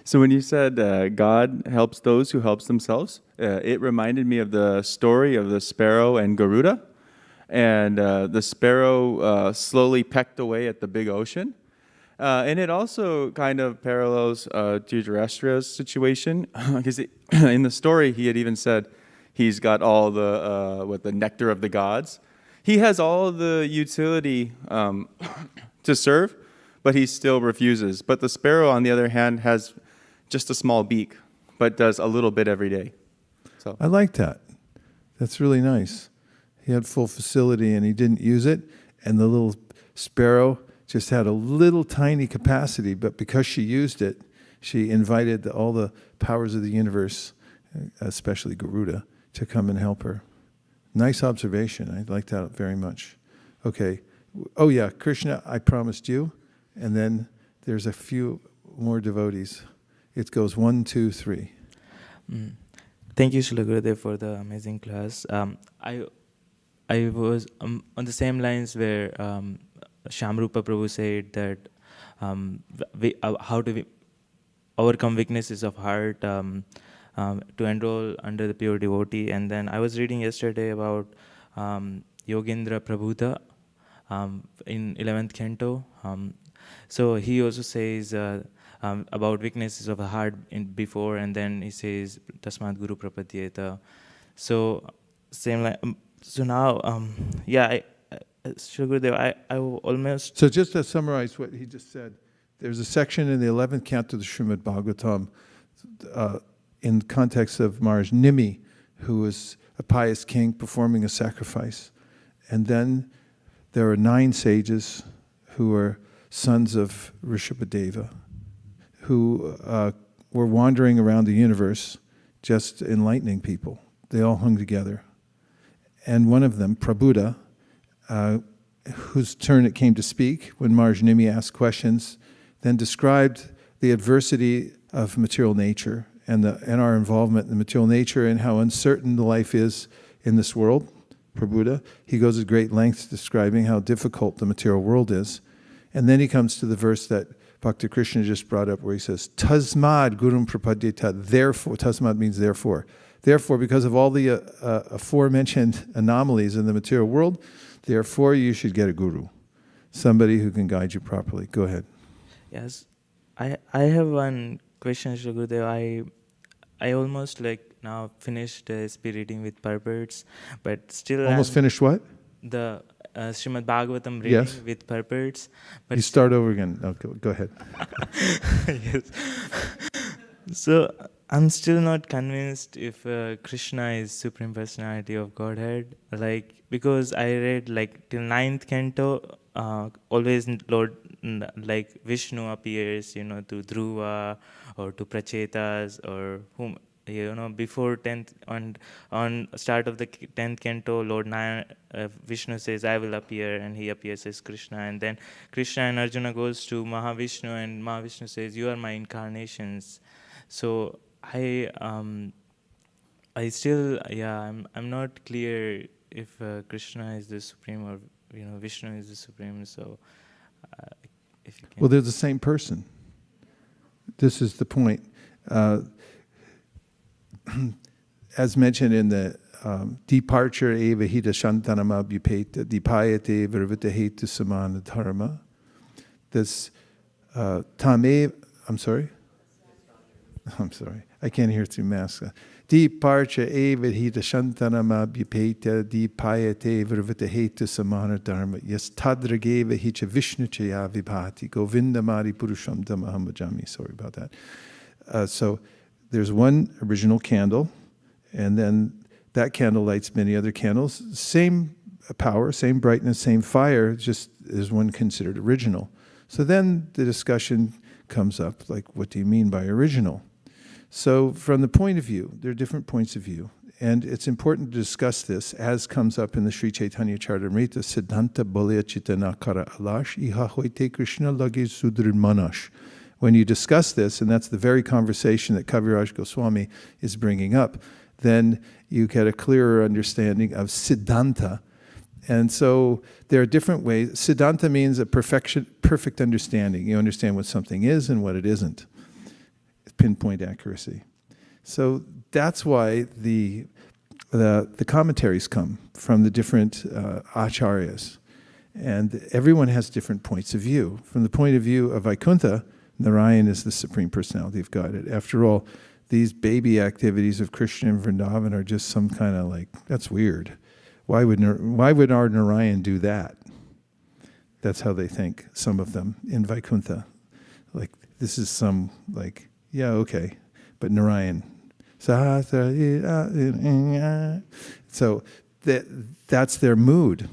So when you said God helps those who helps themselves, it reminded me of the story of the sparrow and Garuda. And the sparrow slowly pecked away at the big ocean. And it also kind of parallels Dhritarashtra's situation. Because in the story, he had even said he's got all the nectar of the gods. He has all the utility to serve, but he still refuses. But the sparrow, on the other hand, has just a small beak, but does a little bit every day. So I like that. That's really nice. He had full facility and he didn't use it, and the little sparrow just had a little tiny capacity, but because she used it, she invited all the powers of the universe, especially Garuda, to come and help her. Nice observation. I like that very much. Okay. Oh yeah, Krishna, I promised you. And then there's a few more devotees. It goes 1, 2, 3. Thank you, Srila Gurudev, for the amazing class. I was on the same lines where Shamrupa Prabhu said that how do we overcome weaknesses of heart to enroll under the pure devotee. And then I was reading yesterday about Yogendra Prabhuda in 11th canto. So he also says about weaknesses of the heart before, and then he says Tasmat Guru Prapadyeta. So same like so now Gurudev, I almost... So just to summarize what he just said, there's a section in the 11th canto of the Srimad Bhāgavatam in context of Maharaj Nimi, who was a pious king performing a sacrifice. And then there are 9 sages who are sons of Rishabhadeva, who were wandering around the universe just enlightening people. They all hung together. And one of them, Prabhuda, whose turn it came to speak when Maharaj Nimi asked questions, then described the adversity of material nature and our involvement in the material nature and how uncertain the life is in this world. Prabhuda, he goes at great lengths describing how difficult the material world is. And then he comes to the verse that Bhakti Krishna just brought up where he says, Tasmad Gurum Prapadyeta, therefore, Tasmad means therefore. Therefore, because of all the aforementioned anomalies in the material world, therefore you should get a guru, somebody who can guide you properly. Go ahead. Yes, I have one question, Shri Gurudev. I almost now finished SP reading with purports, but still... Almost finished what? The Srimad Bhagavatam reading with purports. But you start over again. No, go ahead. Yes. So I'm still not convinced if Krishna is Supreme Personality of Godhead. Because I read till 9th canto, always Lord, Vishnu appears, to Dhruva or to Prachetas or whom, before 10th, on start of the 10th canto, Lord Vishnu says, I will appear, and he appears as Krishna. And then Krishna and Arjuna goes to Mahavishnu, and Mahavishnu says, you are my incarnations. So I'm not clear if Krishna is the supreme or Vishnu is the supreme. So if you can. Well, they're the same person. This is the point. As mentioned in the departure eva hita shantanam abhyupeta dipayate virvita hetu samana dharma. This tame, I'm sorry, I can't hear through mask. Departure eva hita shantanam abhyupeta dipayate virvita hetu samana dharma. Yes, tadrageva hicha vishnu chaya vibhati govinda mari purusham damaham bhajami. Sorry about that. So there's one original candle, and then that candle lights many other candles. Same power, same brightness, same fire, just is one considered original. So then the discussion comes up, like, what do you mean by original? So from the point of view, there are different points of view, and it's important to discuss this, as comes up in the Sri Chaitanya Charitamrita, Siddhanta Bolya Chitana Kara Alash, Iha Hoite Krishna Lage Sudrir Manash. When you discuss this, and that's the very conversation that Kaviraj Goswami is bringing up, then you get a clearer understanding of Siddhanta. And so there are different ways. Siddhanta means a perfect understanding. You understand what something is and what it isn't. Pinpoint accuracy. So that's why the commentaries come from the different acharyas. And everyone has different points of view. From the point of view of Vaikuntha, Narayan is the Supreme Personality of Godhead. After all, these baby activities of Krishna and Vrindavan are just some kind of like, that's weird. Why would our Narayan do that? That's how they think, some of them, in Vaikuntha. Like, this is some, like, yeah, okay, but Narayan. So that's their mood.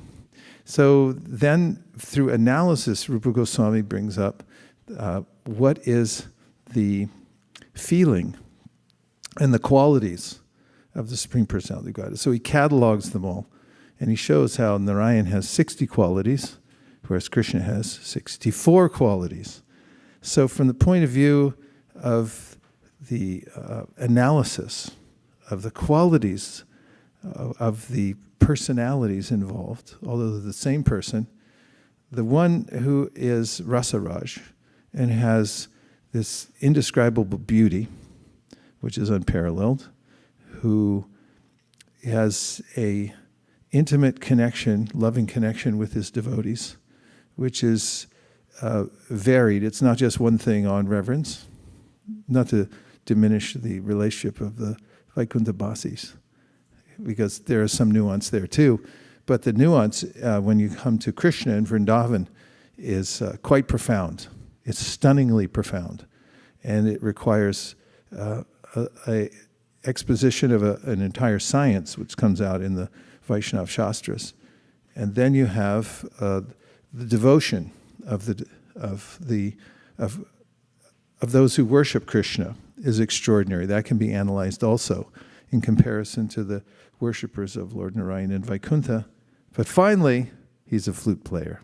So then, through analysis, Rupa Goswami brings up what is the feeling and the qualities of the Supreme Personality of Godhead. So he catalogs them all, and he shows how Narayan has 60 qualities, whereas Krishna has 64 qualities. So from the point of view of the analysis of the qualities of the personalities involved, although they're the same person, the one who is Rasaraj and has this indescribable beauty, which is unparalleled, who has a intimate connection, loving connection with his devotees, which is varied. It's not just one thing on reverence, not to diminish the relationship of the Vaikuntha Basis, because there is some nuance there too. But the nuance, when you come to Krishna and Vrindavan, is quite profound. It's stunningly profound. And it requires a exposition of an entire science, which comes out in the Vaishnava Shastras. And then you have the devotion of those who worship Krishna is extraordinary. That can be analyzed also in comparison to the worshippers of Lord Narayan and Vaikuntha. But finally, he's a flute player.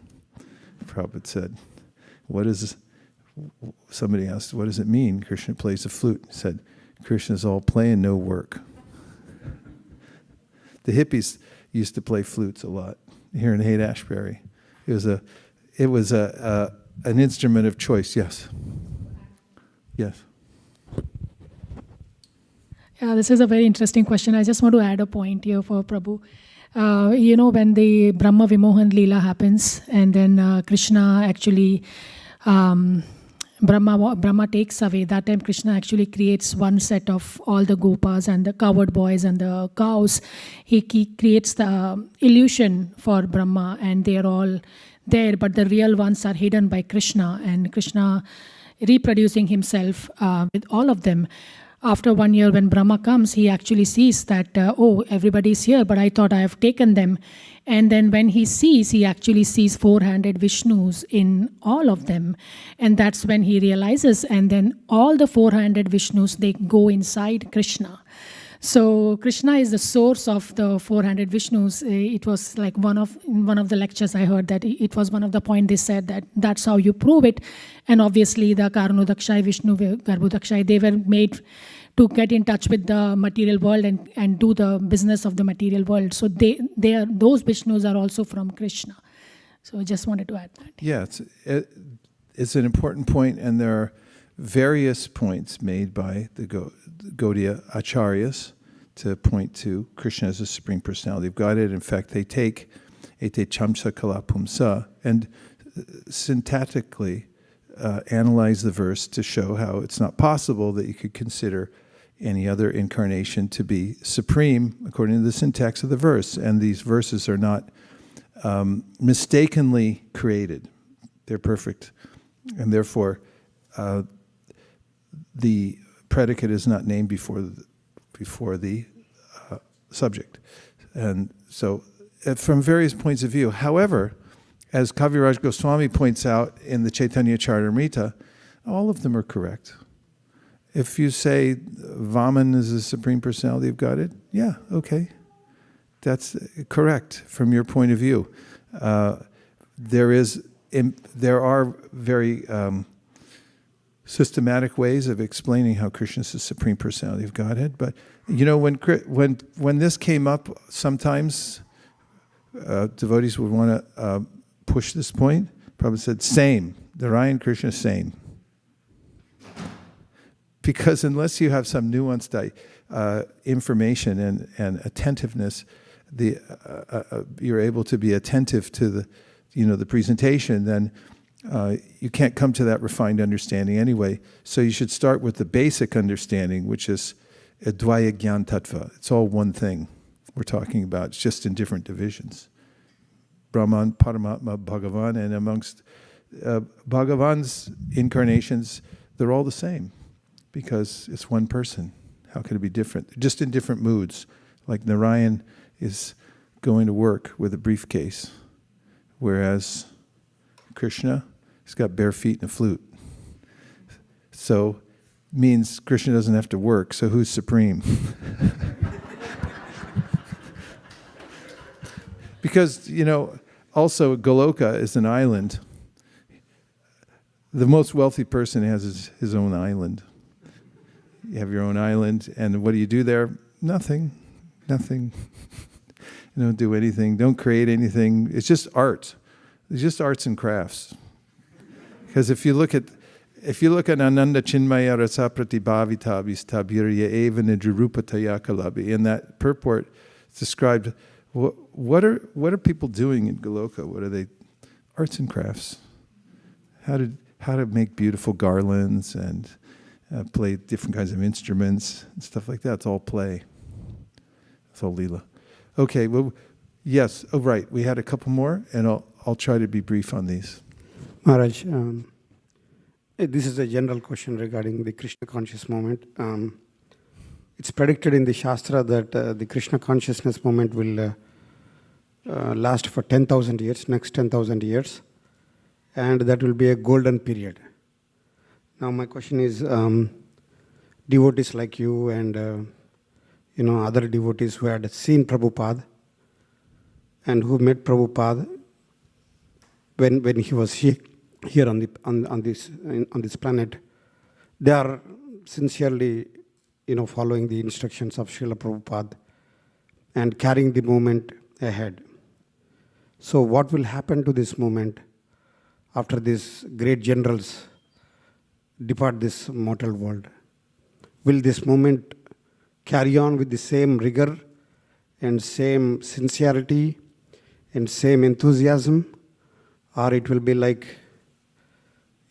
Prabhupada said, somebody asked, what does it mean Krishna plays the flute? He said, Krishna's all play and no work. The hippies used to play flutes a lot here in Haight-Ashbury. It was an instrument of choice. Yes. Yes. Yeah, this is a very interesting question. I just want to add a point here for Prabhu. When the Brahma Vimohan Leela happens, and then Krishna actually, Brahma takes away, that time Krishna actually creates one set of all the gopas and the cowherd boys and the cows. He creates the illusion for Brahma, and they are all there, but the real ones are hidden by Krishna, and Krishna reproducing himself with all of them. After 1 year, when Brahma comes, he actually sees that, everybody's here, but I thought I have taken them. And then when he sees, he actually sees 400 Vishnus in all of them. And that's when he realizes, and then all the 400 Vishnus, they go inside Krishna. So Krishna is the source of the 400 Vishnus. It was like in one of the lectures I heard that it was one of the points they said that that's how you prove it. And obviously the Karanodakshai, Vishnu, Garbhodakshai, they were made to get in touch with the material world and do the business of the material world. So those Vishnus are also from Krishna. So I just wanted to add that. Yeah, it's an important point, and there are various points made by the Gaudiya Acharyas to point to Krishna as a Supreme Personality of Godhead. In fact, they take Ete Chamsa Kala Pumsa and syntactically analyze the verse to show how it's not possible that you could consider any other incarnation to be supreme according to the syntax of the verse. And these verses are not mistakenly created. They're perfect. And therefore, the predicate is not named before the subject. And so from various points of view. However, as Kaviraj Goswami points out in the Chaitanya Charitamrita, all of them are correct. If you say Vaman is the Supreme Personality of Godhead, yeah, okay. That's correct from your point of view. There are very systematic ways of explaining how Krishna is the Supreme Personality of Godhead. But you know, when this came up, sometimes devotees would want to push this point. Prabhupada said, same. Narayan, Krishna, same. Because unless you have some nuanced information and attentiveness, you're able to be attentive to the presentation, then you can't come to that refined understanding anyway. So you should start with the basic understanding, which is Advaya Gyan Tattva. It's all one thing we're talking about. It's just in different divisions. Brahman, Paramatma, Bhagavan, and amongst Bhagavan's incarnations, they're all the same because it's one person. How could it be different? Just in different moods. Like Narayan is going to work with a briefcase, whereas Krishna, he's got bare feet and a flute. So means Krishna doesn't have to work, so who's supreme? Because, also Goloka is an island. The most wealthy person has his own island. You have your own island, and what do you do there? Nothing. You don't do anything. Don't create anything. It's just art. It's just arts and crafts. Because if you look at Ananda Chinmaya Rasa Pratibhavita Vistabhirya Eva Nidrurupataya Kalabi, in that purport, it's described what are people doing in Goloka? What are they? Arts and crafts. How to make beautiful garlands and play different kinds of instruments and stuff like that. It's all play. It's all Leela. Okay, well, yes. Oh, right. We had a couple more, and I'll try to be brief on these. Maharaj, this is a general question regarding the Krishna conscious moment. It's predicted in the Shastra that the Krishna consciousness moment will last for 10,000 years, next 10,000 years, and that will be a golden period. Now my question is, devotees like you and other devotees who had seen Prabhupada and who met Prabhupada when he was here on this planet, they are sincerely following the instructions of Srila Prabhupada and carrying the movement ahead. So what will happen to this movement after these great generals depart this mortal world? Will this movement carry on with the same rigor and same sincerity and same enthusiasm, or it will be like,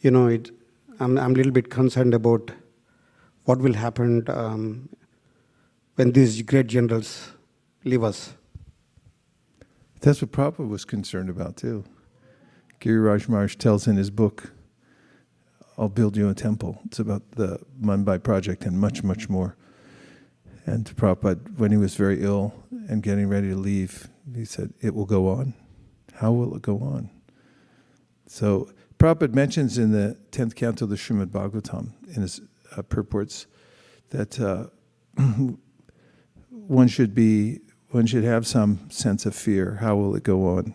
I'm a little bit concerned about what will happen when these great generals leave us. That's what Prabhupada was concerned about too. Giriraj Maharaj tells in his book, I'll build you a temple. It's about the Mumbai project and much, much more. And Prabhupada, when he was very ill and getting ready to leave, he said, it will go on. How will it go on? So Prabhupada mentions in the 10th canto of the Srimad Bhāgavatam, in his purports, that one should have some sense of fear. How will it go on?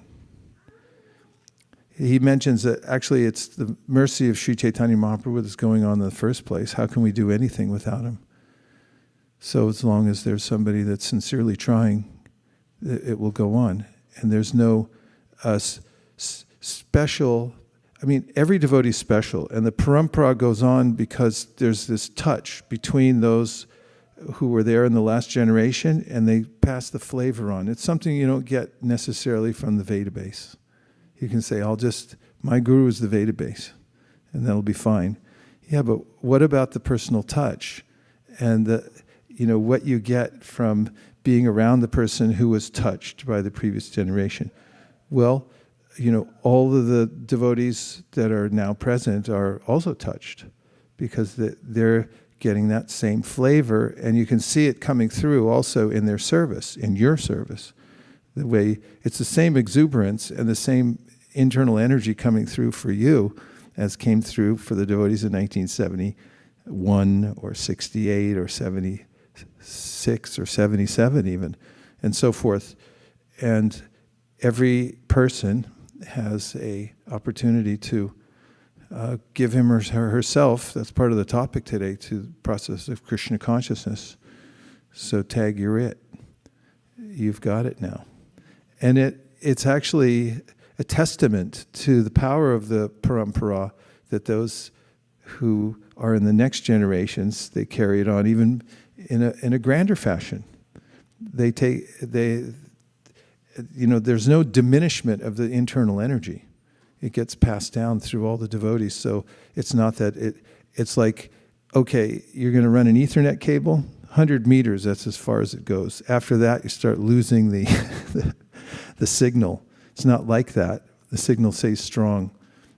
He mentions that actually it's the mercy of Sri Chaitanya Mahaprabhu that's going on in the first place. How can we do anything without him? So as long as there's somebody that's sincerely trying, it will go on. And there's no special, every devotee is special. And the parampara goes on because there's this touch between those who were there in the last generation, and they pass the flavor on. It's something you don't get necessarily from the Veda base. You can say, my guru is the Veda base, and that'll be fine. Yeah, but what about the personal touch? And what you get from being around the person who was touched by the previous generation? Well, all of the devotees that are now present are also touched because they're getting that same flavor, and you can see it coming through also in their service, in your service, The way it's the same exuberance and the same internal energy coming through for you as came through for the devotees in 1971 or 68 or 76 or 77 even, and so forth. And every person has a opportunity to give him or herself, that's part of the topic today, to the process of Krishna consciousness. So tag, you're it. You've got it now. And it's actually a testament to the power of the parampara that those who are in the next generations, they carry it on even in a grander fashion. There's no diminishment of the internal energy. It gets passed down through all the devotees. So it's not that it's like, okay, you're going to run an Ethernet cable, 100 meters, that's as far as it goes. After that, you start losing the signal. It's not like that. The signal stays strong.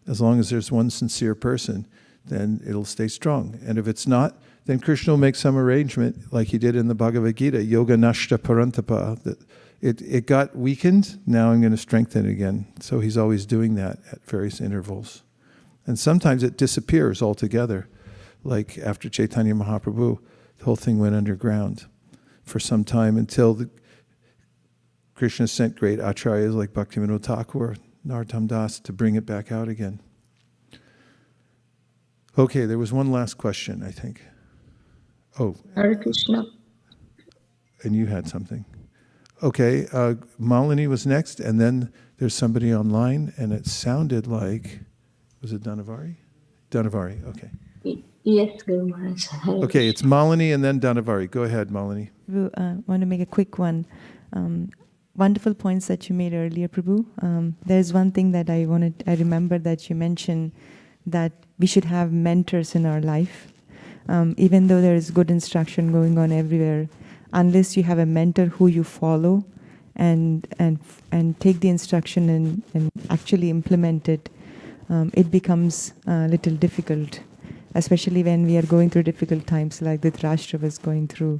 As long as there's one sincere person, then it'll stay strong. And if it's not, then Krishna will make some arrangement, like he did in the Bhagavad Gita, yoga nashta parantapa, that it got weakened, now I'm going to strengthen it again. So he's always doing that at various intervals. And sometimes it disappears altogether. Like after Chaitanya Mahaprabhu, the whole thing went underground for some time until Krishna sent great acharyas like Bhaktivinoda Thakur, Narottam Das to bring it back out again. Okay, there was one last question, I think. Oh. Hare Krishna. And you had something. Okay, Malini was next, and then there's somebody online, and it sounded like, was it Dhanavari? Dhanavari, okay. Yes, Guru Maharaj. Okay, it's Malini and then Dhanavari. Go ahead, Malini. I want to make a quick one. Wonderful points that you made earlier, Prabhu. There's one thing that I remember that you mentioned, that we should have mentors in our life. Even though there is good instruction going on everywhere, unless you have a mentor who you follow and take the instruction and actually implement it, it becomes a little difficult, especially when we are going through difficult times like Dhritarashtra was going through.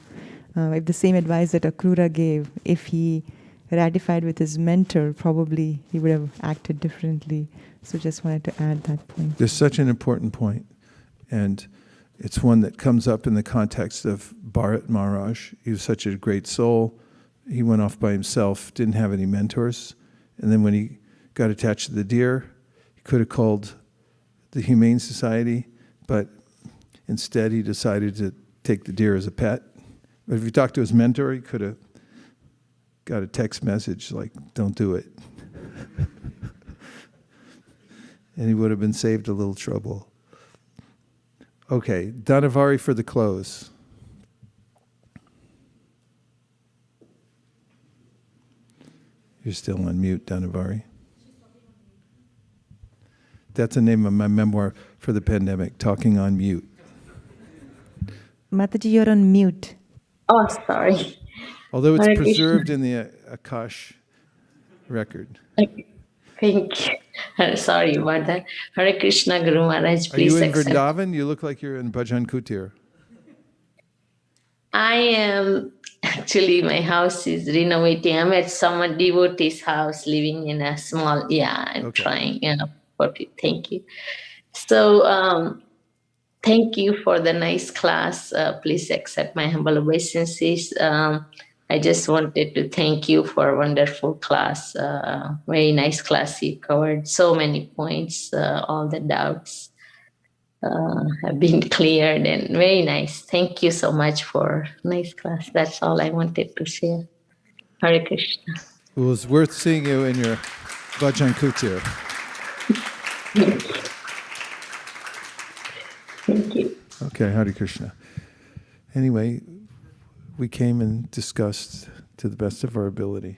If the same advice that Akrura gave, if he ratified with his mentor, probably he would have acted differently. So just wanted to add that point. There's such an important point, and it's one that comes up in the context of Bharat Maharaj. He was such a great soul. He went off by himself, didn't have any mentors. And then when he got attached to the deer, he could have called the Humane Society, but instead he decided to take the deer as a pet. But if he talked to his mentor, he could have got a text message like, don't do it. And he would have been saved a little trouble. Okay, Dhanavari for the close. You're still on mute, Dhanavari. That's the name of my memoir for the pandemic, Talking on Mute. Mataji, you're on mute. Oh, sorry. Although it's Hare preserved Krishna. in the Akash record. Thank you. Sorry about that. Hare Krishna, Guru Maharaj, Are you please in accept. Vrindavan? You look like you're in Bhajan Kutir. I am actually, my house is renovating. I'm at some devotee's house, living in a small, I'm trying, for it. Thank you. So, thank you for the nice class. Please accept my humble obeisances. I just wanted to thank you for a wonderful class. Very nice class. You covered so many points. All the doubts have been cleared, and very nice. Thank you so much for nice class. That's all I wanted to share. Hare Krishna. It was worth seeing you in your Bhajan Kutir. Thank you. Okay, Hare Krishna. Anyway, we came and discussed to the best of our ability.